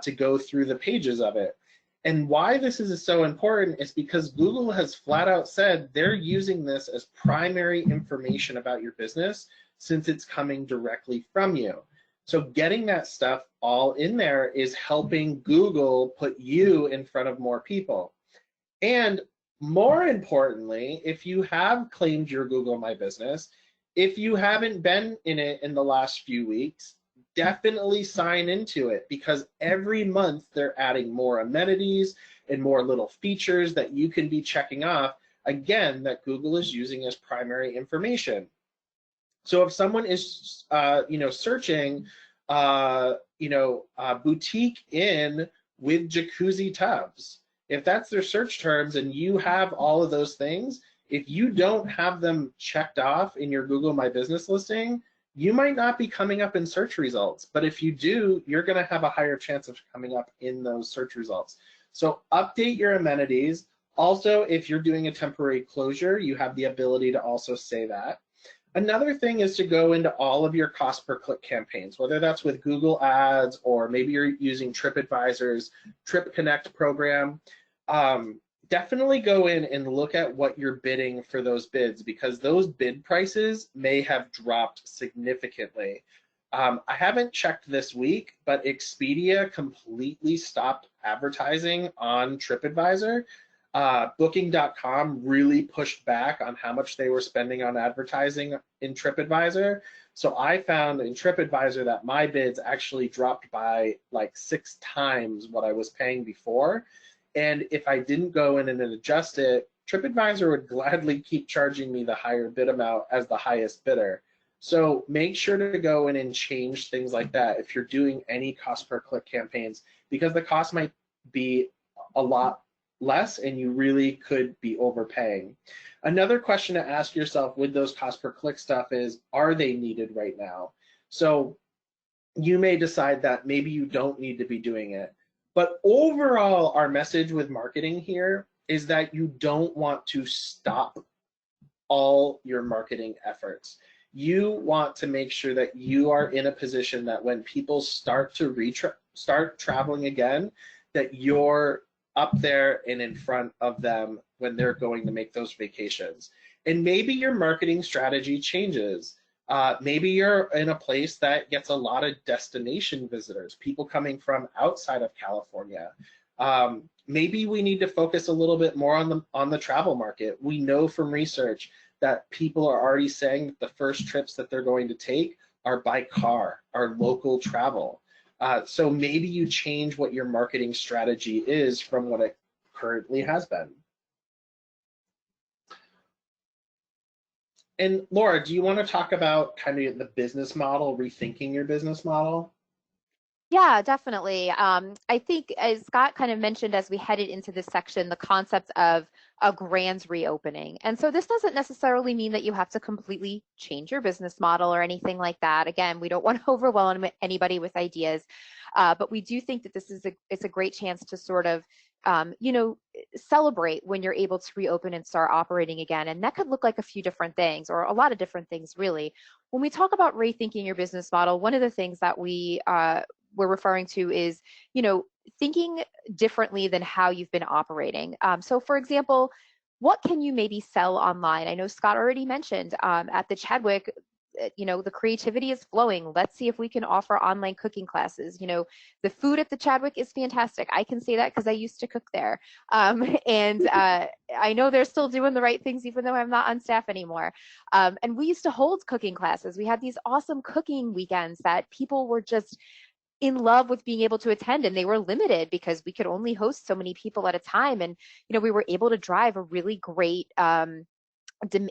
to go through the pages of it. And why this is so important is because Google has flat out said they're using this as primary information about your business, since it's coming directly from you. So getting that stuff all in there is helping Google put you in front of more people. And more importantly, if you have claimed your Google My Business, if you haven't been in it in the last few weeks, definitely sign into it, because every month they're adding more amenities and more little features that you can be checking off, again, that Google is using as primary information. So if someone is, searching, boutique inn with jacuzzi tubs, if that's their search terms and you have all of those things, If you don't have them checked off in your Google My Business listing, you might not be coming up in search results. But if you do, you're going to have a higher chance of coming up in those search results. So update your amenities. Also, if you're doing a temporary closure, you have the ability to also say that. Another thing is to go into all of your cost per click campaigns, whether that's with Google Ads or maybe you're using TripAdvisor's Trip Connect program. Definitely go in and look at what you're bidding for those bids, because those bid prices may have dropped significantly. I haven't checked this week, but Expedia completely stopped advertising on TripAdvisor. Booking.com really pushed back on how much they were spending on advertising in TripAdvisor. So I found in TripAdvisor that my bids actually dropped by like 6 times what I was paying before. And if I didn't go in and adjust it, TripAdvisor would gladly keep charging me the higher bid amount as the highest bidder. So make sure to go in and change things like that if you're doing any cost per click campaigns, because the cost might be a lot less and you really could be overpaying. Another question to ask yourself with those cost per click stuff is, are they needed right now? So you may decide that maybe you don't need to be doing it. But overall, our message with marketing here is that you don't want to stop all your marketing efforts. You want to make sure that you are in a position that when people start to start traveling again, that you're up there and in front of them when they're going to make those vacations. And maybe your marketing strategy changes. Maybe you're in a place that gets a lot of destination visitors, people coming from outside of California. Maybe we need to focus a little bit more on the travel market. We know from research that people are already saying that the first trips that they're going to take are by car, are local travel. So maybe you change what your marketing strategy is from what it currently has been. And Laura, do you want to talk about kind of the business model, rethinking your business model? Yeah, definitely. I think, as Scott kind of mentioned as we headed into this section, the concept of a grand reopening. And so this doesn't necessarily mean that you have to completely change your business model or anything like that. Again, we don't want to overwhelm anybody with ideas, but we do think that it's a great chance to sort of celebrate when you're able to reopen and start operating again. And that could look like a few different things, or a lot of different things, really. When we talk about rethinking your business model, one of the things that we're referring to is, thinking differently than how you've been operating. So for example, what can you maybe sell online? I know Scott already mentioned at the Chadwick, the creativity is flowing. Let's see if we can offer online cooking classes. The food at the Chadwick is fantastic. I can say that because I used to cook there. And I know they're still doing the right things, even though I'm not on staff anymore. And we used to hold cooking classes. We had these awesome cooking weekends that people were just in love with being able to attend, and they were limited because we could only host so many people at a time. And, we were able to drive a really great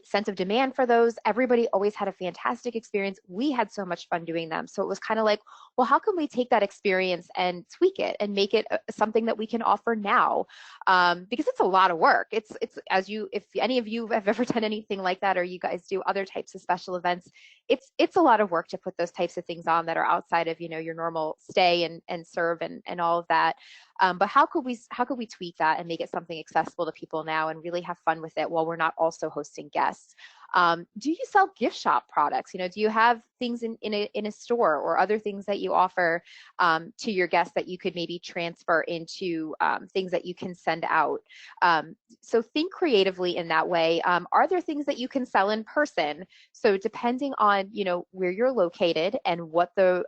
sense of demand for those. Everybody always had a fantastic experience. We had so much fun doing them. So it was kind of like, well, how can we take that experience and tweak it and make it something that we can offer now? Because it's a lot of work. It's if any of you have ever done anything like that, or you guys do other types of special events, it's a lot of work to put those types of things on that are outside of, your normal stay and serve and all of that. But how could we tweak that and make it something accessible to people now and really have fun with it while we're not also hosting guests? Do you sell gift shop products? Do you have things in a store, or other things that you offer to your guests that you could maybe transfer into things that you can send out? So think creatively in that way. Are there things that you can sell in person? So depending on where you're located and what the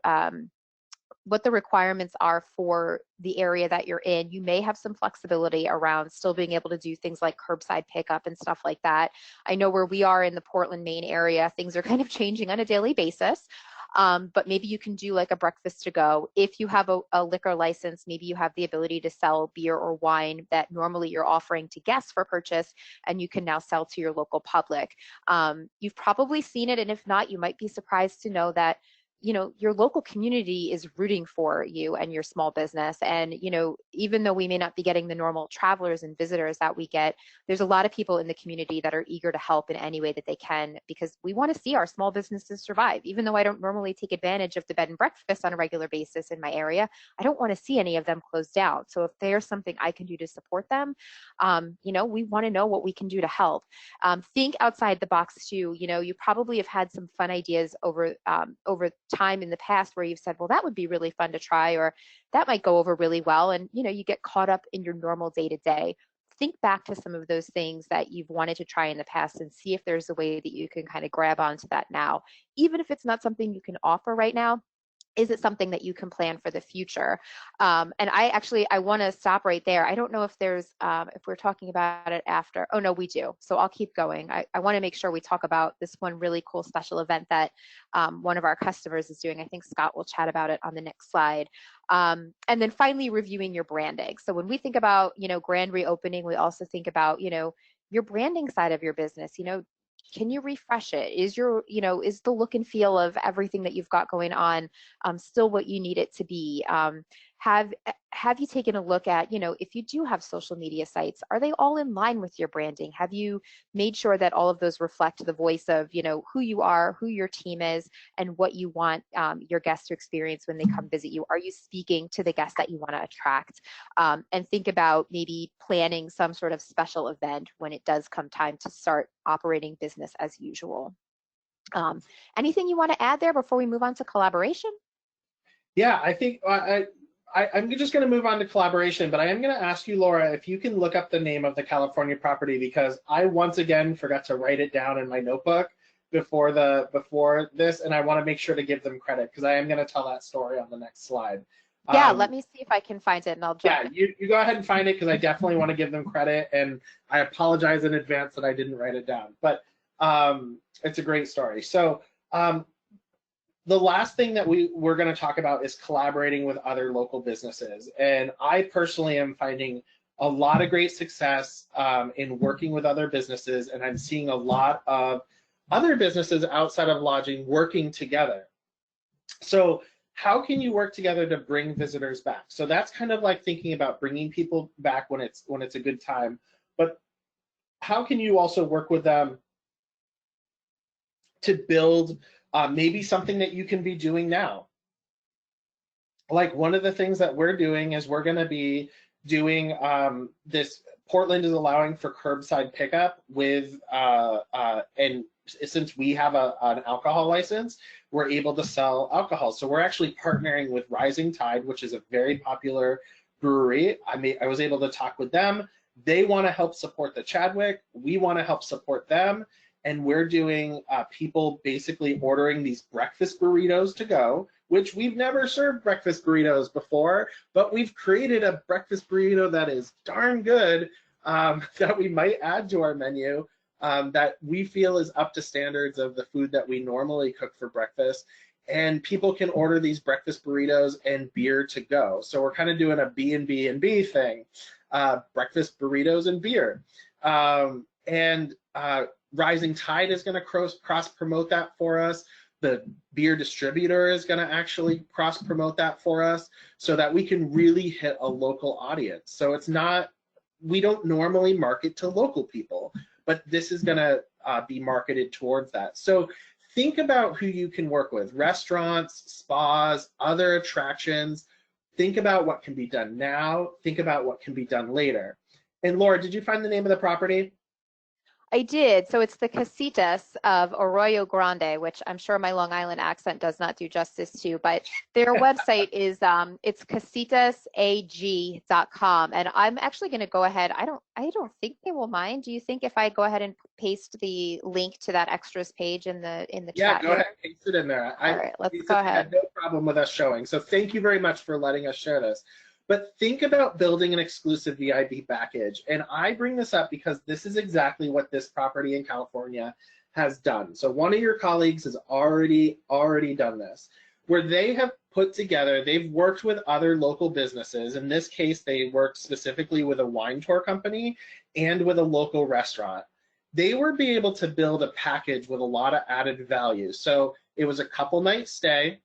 requirements are for the area that you're in, you may have some flexibility around still being able to do things like curbside pickup and stuff like that. I know where we are in the Portland, Maine area, things are kind of changing on a daily basis. But maybe you can do like a breakfast to go. If you have a liquor license, maybe you have the ability to sell beer or wine that normally you're offering to guests for purchase, and you can now sell to your local public. You've probably seen it, and if not, you might be surprised to know that your local community is rooting for you and your small business. And, even though we may not be getting the normal travelers and visitors that we get, there's a lot of people in the community that are eager to help in any way that they can, because we want to see our small businesses survive. Even though I don't normally take advantage of the bed and breakfast on a regular basis in my area, I don't want to see any of them close down. So if there's something I can do to support them, we want to know what we can do to help. Think outside the box too. You probably have had some fun ideas over time in the past where you've said, well, that would be really fun to try, or that might go over really well. And, you get caught up in your normal day to day. Think back to some of those things that you've wanted to try in the past and see if there's a way that you can kind of grab onto that now. Even if it's not something you can offer right now, is it something that you can plan for the future? And I want to stop right there. I don't know if if we're talking about it after. Oh, no, we do. So I'll keep going. I want to make sure we talk about this one really cool special event that one of our customers is doing. I think Scott will chat about it on the next slide. And then finally, reviewing your branding. So when we think about, grand reopening, we also think about, your branding side of your business. Can you refresh it? Is is the look and feel of everything that you've got going on still what you need it to be? Have you taken a look at, if you do have social media sites, are they all in line with your branding? Have you made sure that all of those reflect the voice of, who you are, who your team is, and what you want your guests to experience when they come visit you? Are you speaking to the guests that you want to attract? And think about maybe planning some sort of special event when it does come time to start operating business as usual. Anything you want to add there before we move on to collaboration? Yeah, I think I'm just going to move on to collaboration, but I am going to ask you, Laura, if you can look up the name of the California property, because I once again forgot to write it down in my notebook before this, and I want to make sure to give them credit because I am going to tell that story on the next slide. Yeah, let me see if I can find it, and I'll jump. Yeah, you go ahead and find it because I definitely want to give them credit, and I apologize in advance that I didn't write it down, but it's a great story. So the last thing that we're going to talk about is collaborating with other local businesses. And I personally am finding a lot of great success in working with other businesses, and I'm seeing a lot of other businesses outside of lodging working together. So how can you work together to bring visitors back? So that's kind of like thinking about bringing people back when it's a good time, but how can you also work with them to build maybe something that you can be doing now? Like one of the things that we're doing is we're going to be doing this. Portland is allowing for curbside pickup with, and since we have an alcohol license, we're able to sell alcohol. So we're actually partnering with Rising Tide, which is a very popular brewery. I was able to talk with them. They want to help support the Chadwick. We want to help support them. And we're doing people basically ordering these breakfast burritos to go, which we've never served breakfast burritos before, but we've created a breakfast burrito that is darn good that we might add to our menu that we feel is up to standards of the food that we normally cook for breakfast. And people can order these breakfast burritos and beer to go. So we're kind of doing a B&B thing, breakfast burritos and beer. Rising Tide is going to cross promote that for us. The beer distributor is going to actually cross promote that for us so that we can really hit a local audience. So it's not, we don't normally market to local people, but this is going to be marketed towards that. So think about who you can work with: restaurants, spas, other attractions. Think about what can be done now. Think about what can be done later. And Laura, did you find the name of the property? I did. So it's the Casitas of Arroyo Grande, which I'm sure my Long Island accent does not do justice to, but their website is it's casitasag.com. And I'm actually going to go ahead. I don't think they will mind. Do you think if I go ahead and paste the link to that extras page in the chat? Yeah, go ahead, paste it in there. All right, let's go ahead. Had no problem with us showing. So thank you very much for letting us share this. But think about building an exclusive VIP package. And I bring this up because this is exactly what this property in California has done. So one of your colleagues has already done this, where they have put together, they've worked with other local businesses. In this case, they worked specifically with a wine tour company and with a local restaurant. They were able to build a package with a lot of added value. So it was a couple night stay.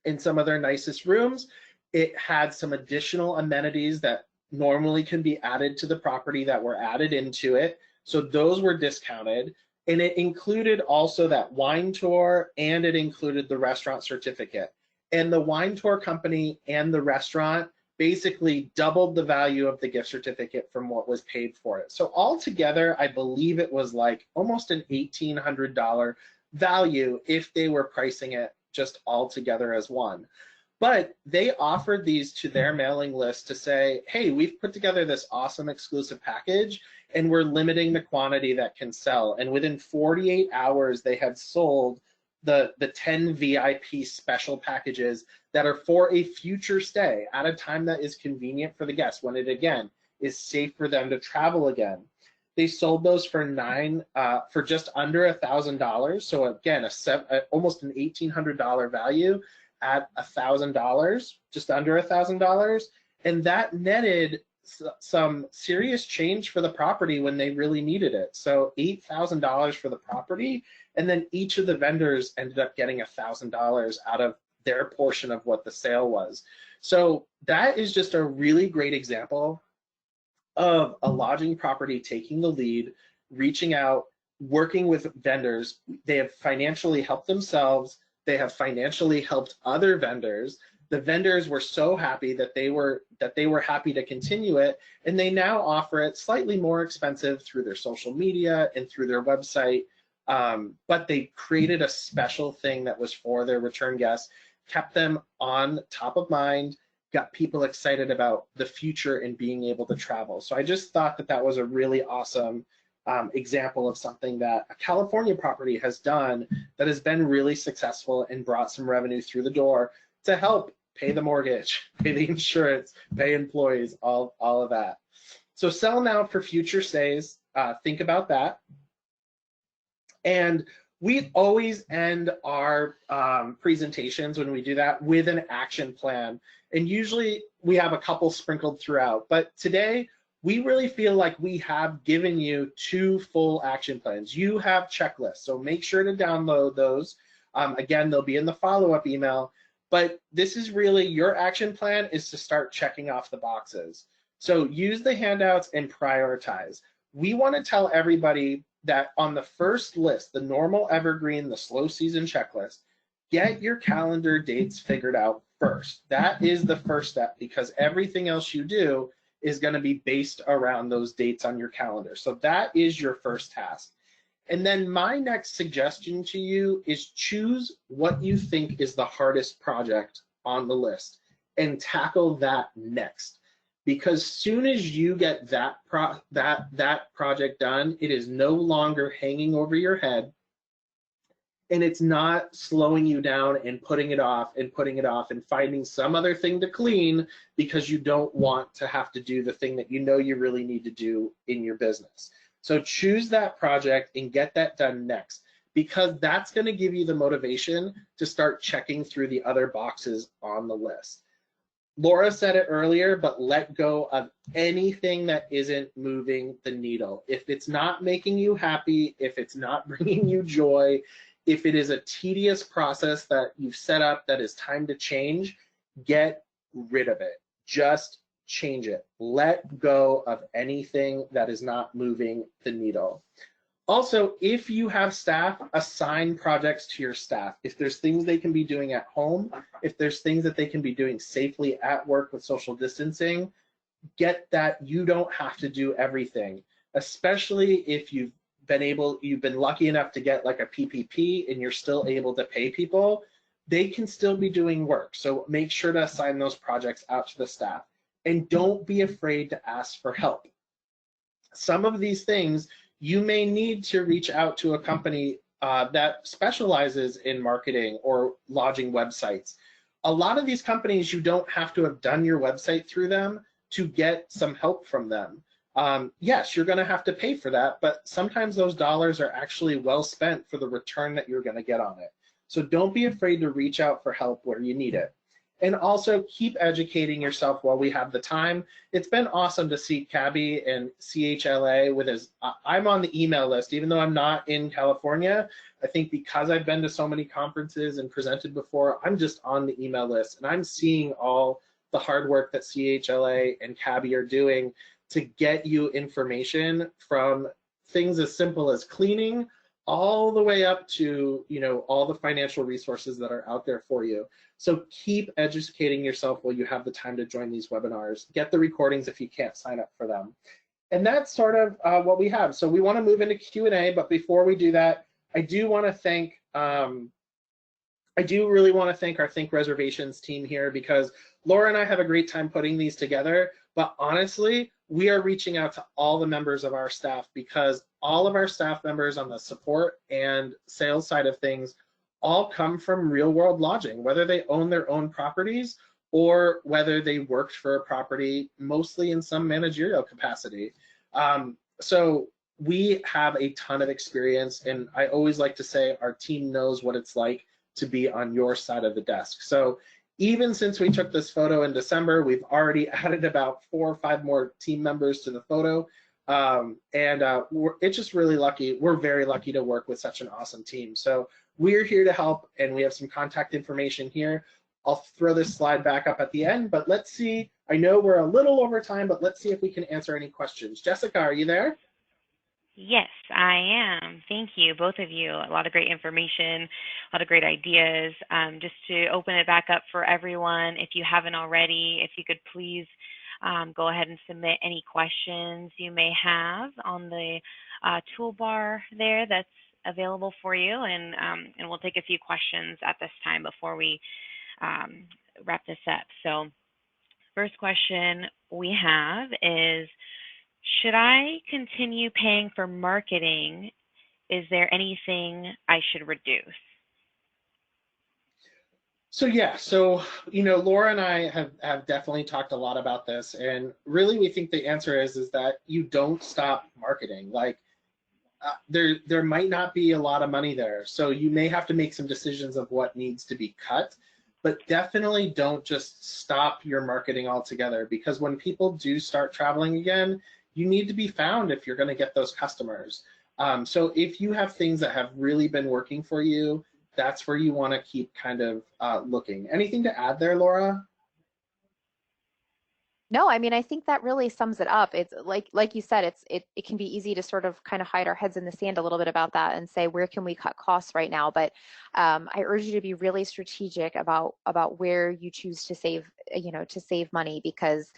in some of their nicest rooms. It had some additional amenities that normally can be added to the property that were added into it. So those were discounted. And it included also that wine tour, and it included the restaurant certificate. And the wine tour company and the restaurant basically doubled the value of the gift certificate from what was paid for it. So altogether, I believe it was like almost an $1,800 value if they were pricing it just all together as one. But they offered these to their mailing list to say, hey, we've put together this awesome exclusive package and we're limiting the quantity that can sell. And within 48 hours, they had sold the 10 VIP special packages that are for a future stay at a time that is convenient for the guests, when it again is safe for them to travel again. They sold those for just under $1,000. So again, almost an $1,800 value at $1,000, just under $1,000, and that netted some serious change for the property when they really needed it. So $8,000 for the property, and then each of the vendors ended up getting $1,000 out of their portion of what the sale was. So that is just a really great example of a lodging property taking the lead, reaching out, working with vendors. They have financially helped themselves. They have financially helped other vendors. The vendors were so happy that they were happy to continue it, and they now offer it slightly more expensive through their social media and through their website. But they created a special thing that was for their return guests, kept them on top of mind, got people excited about the future and being able to travel. So I just thought that that was a really awesome example of something that a California property has done that has been really successful and brought some revenue through the door to help pay the mortgage, pay the insurance, pay employees, all of that. So sell now for future stays. Think about that. And we always end our presentations when we do that with an action plan. And usually we have a couple sprinkled throughout, but today we really feel like we have given you 2 full action plans. You have checklists, so make sure to download those. Again, they'll be in the follow-up email, but this is really your action plan is to start checking off the boxes. So use the handouts and prioritize. We want to tell everybody that on the first list, the normal evergreen, the slow season checklist, get your calendar dates figured out first. That is the first step, because everything else you do is going to be based around those dates on your calendar. So that is your first task. And then my next suggestion to you is choose what you think is the hardest project on the list and tackle that next. Because soon as you get that project done, it is no longer hanging over your head, and it's not slowing you down and putting it off and putting it off and finding some other thing to clean because you don't want to have to do the thing that you know you really need to do in your business. So choose that project and get that done next, because that's going to give you the motivation to start checking through the other boxes on the list. Laura said it earlier, but let go of anything that isn't moving the needle. If it's not making you happy, if it's not bringing you joy, if it is a tedious process that you've set up that is time to change, get rid of it. Just change it. Let go of anything that is not moving the needle. Also, if you have staff, assign projects to your staff. If there's things they can be doing at home, if there's things that they can be doing safely at work with social distancing, get that. You don't have to do everything, especially if you've been lucky enough to get like a PPP and you're still able to pay people. They can still be doing work. So make sure to assign those projects out to the staff, and don't be afraid to ask for help. Some of these things you may need to reach out to a company that specializes in marketing or lodging websites. A lot of these companies, you don't have to have done your website through them to get some help from them. Yes, you're going to have to pay for that, but sometimes those dollars are actually well spent for the return that you're going to get on it. So don't be afraid to reach out for help where you need it. And also keep educating yourself while we have the time. It's been awesome to see Cabby and CHLA with his, I'm on the email list, even though I'm not in California. I think because I've been to so many conferences and presented before, I'm just on the email list and I'm seeing all the hard work that CHLA and Cabby are doing to get you information from things as simple as cleaning all the way up to, you know, all the financial resources that are out there for you. So keep educating yourself while you have the time to join these webinars. Get the recordings if you can't sign up for them. And that's sort of what we have. So we want to move into Q&A, but before we do that, I do want to thank I do really want to thank our Think Reservations team here, because Laura and I have a great time putting these together, but honestly, we are reaching out to all the members of our staff, because all of our staff members on the support and sales side of things all come from real world lodging, whether they own their own properties or whether they worked for a property, mostly in some managerial capacity. So we have a ton of experience, and I always like to say our team knows what it's like to be on your side of the desk. So even since we took this photo in December, we've already added about 4 or 5 more team members to the photo. It's just really lucky. We're very lucky to work with such an awesome team. So we're here to help, and we have some contact information here. I'll throw this slide back up at the end, but let's see. I know we're a little over time, but let's see if we can answer any questions. Jessica, are you there? Yes, I am. Thank you, both of you. A lot of great information, a lot of great ideas. Just to open it back up for everyone, if you haven't already, if you could please go ahead and submit any questions you may have on the toolbar there that's available for you, and we'll take a few questions at this time before we wrap this up. So, first question we have is, should I continue paying for marketing? Is there anything I should reduce? So yeah, you know, Laura and I have definitely talked a lot about this, and really we think the answer is that you don't stop marketing. Like there might not be a lot of money there, so you may have to make some decisions of what needs to be cut, but definitely don't just stop your marketing altogether, because when people do start traveling again, you need to be found if you're going to get those customers. So if you have things that have really been working for you, that's where you want to keep kind of looking. Anything to add there, Laura? No, I mean, I think that really sums it up. It's like you said, it can be easy to sort of kind of hide our heads in the sand a little bit about that and say, where can we cut costs right now? But I urge you to be really strategic about where you choose to save, to save money, because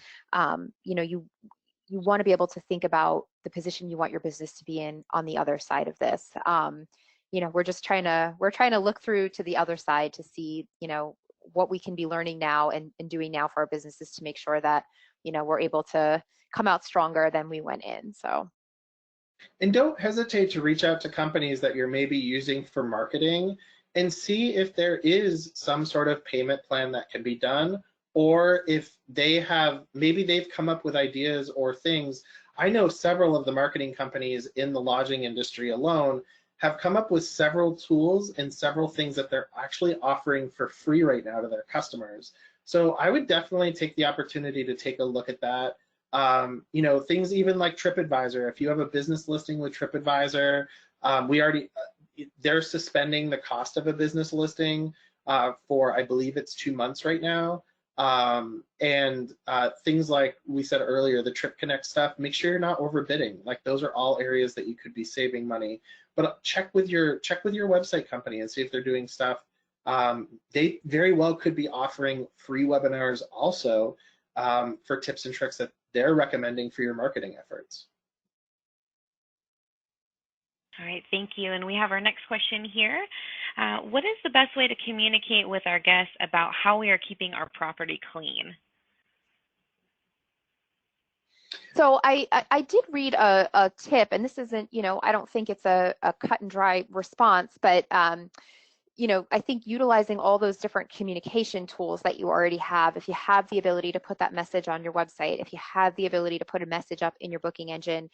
you want to be able to think about the position you want your business to be in on the other side of this. We're trying to look through to the other side to see, what we can be learning now and doing now for our businesses to make sure that, we're able to come out stronger than we went in. So. And don't hesitate to reach out to companies that you're maybe using for marketing and see if there is some sort of payment plan that can be done, or if maybe they've come up with ideas or things. I know several of the marketing companies in the lodging industry alone have come up with several tools and several things that they're actually offering for free right now to their customers. So I would definitely take the opportunity to take a look at that. Things even like TripAdvisor. If you have a business listing with TripAdvisor, they're suspending the cost of a business listing for, I believe it's 2 months right now. Things like we said earlier, the Trip Connect stuff, make sure you're not overbidding. Like those are all areas that you could be saving money. But check with your website company and see if they're doing stuff. They very well could be offering free webinars also for tips and tricks that they're recommending for your marketing efforts. All right, thank you. And we have our next question here. What is the best way to communicate with our guests about how we are keeping our property clean? So I did read a tip, and this isn't, I don't think it's a cut and dry response, but I think utilizing all those different communication tools that you already have, if you have the ability to put that message on your website, if you have the ability to put a message up in your booking engine,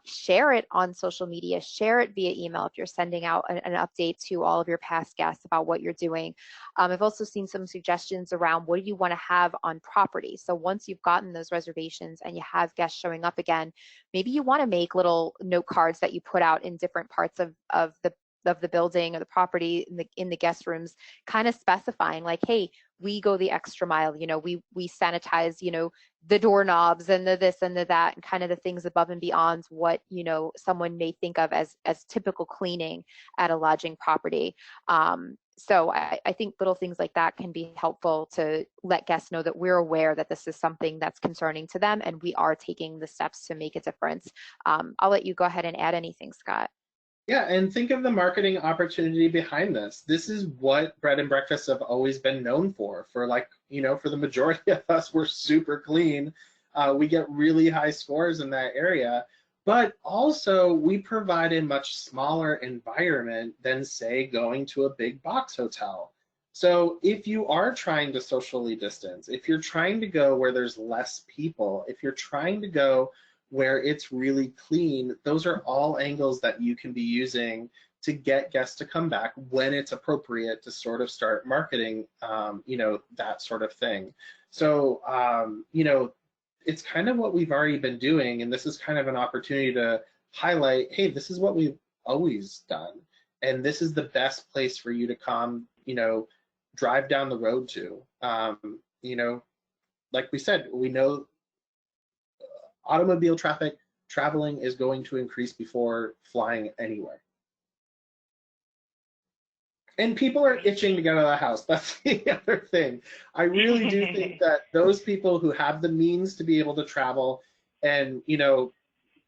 share it on social media, share it via email if you're sending out an update to all of your past guests about what you're doing. I've also seen some suggestions around what do you want to have on property. So once you've gotten those reservations and you have guests showing up again, maybe you want to make little note cards that you put out in different parts of the building or the property in the guest rooms, kind of specifying like, hey, we go the extra mile, we sanitize, the doorknobs and the this and the that, and kind of the things above and beyond what, someone may think of as typical cleaning at a lodging property. So I think little things like that can be helpful to let guests know that we're aware that this is something that's concerning to them and we are taking the steps to make a difference. I'll let you go ahead and add anything, Scott. Yeah, and think of the marketing opportunity behind this. This is what bread and breakfasts have always been known for like, for the majority of us, we're super clean. We get really high scores in that area, but also we provide a much smaller environment than, say, going to a big box hotel. So if you are trying to socially distance, if you're trying to go where there's less people, if you're trying to go where it's really clean, those are all angles that you can be using to get guests to come back when it's appropriate to sort of start marketing, that sort of thing. So, it's kind of what we've already been doing, and this is kind of an opportunity to highlight, hey, this is what we've always done, and this is the best place for you to come, drive down the road to. Like we said, we know automobile traffic, traveling is going to increase before flying anywhere. And people are itching to get out of the house. That's the other thing. I really do think that those people who have the means to be able to travel, and,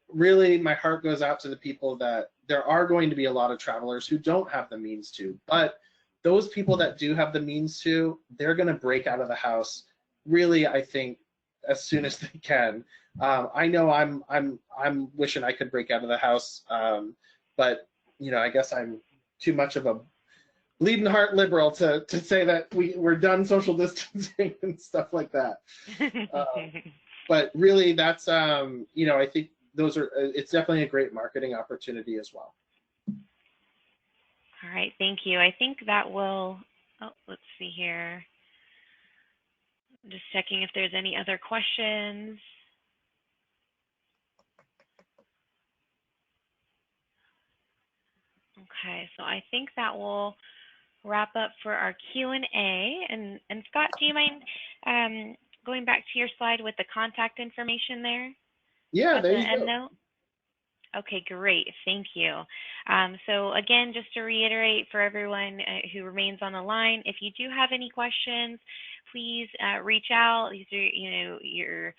really my heart goes out to the people that there are going to be a lot of travelers who don't have the means to, but those people that do have the means to, they're going to break out of the house really, I think, as soon as they can. I know I'm wishing I could break out of the house, but I guess I'm too much of a bleeding heart liberal to say that we're done social distancing and stuff like that. But really, that's I think those are it's definitely a great marketing opportunity as well. All right, thank you. I think that will. Oh, let's see here. I'm just checking if there's any other questions. Okay, so I think that will wrap up for our Q&A. And Scott, do you mind going back to your slide with the contact information there? Yeah, At there the you end go. note? Okay, great. Thank you. So again, just to reiterate for everyone who remains on the line, if you do have any questions, please reach out. These are, your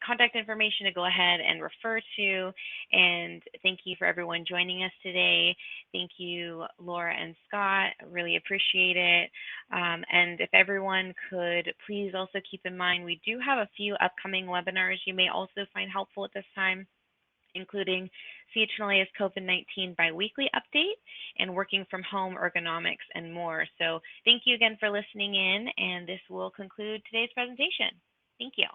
contact information to go ahead and refer to. And thank you for everyone joining us today. Thank you, Laura and Scott. Really appreciate it. And if everyone could please also keep in mind, we do have a few upcoming webinars you may also find helpful at this time, including CHNLA's COVID-19 biweekly update and working from home ergonomics and more. So thank you again for listening in, and this will conclude today's presentation. Thank you.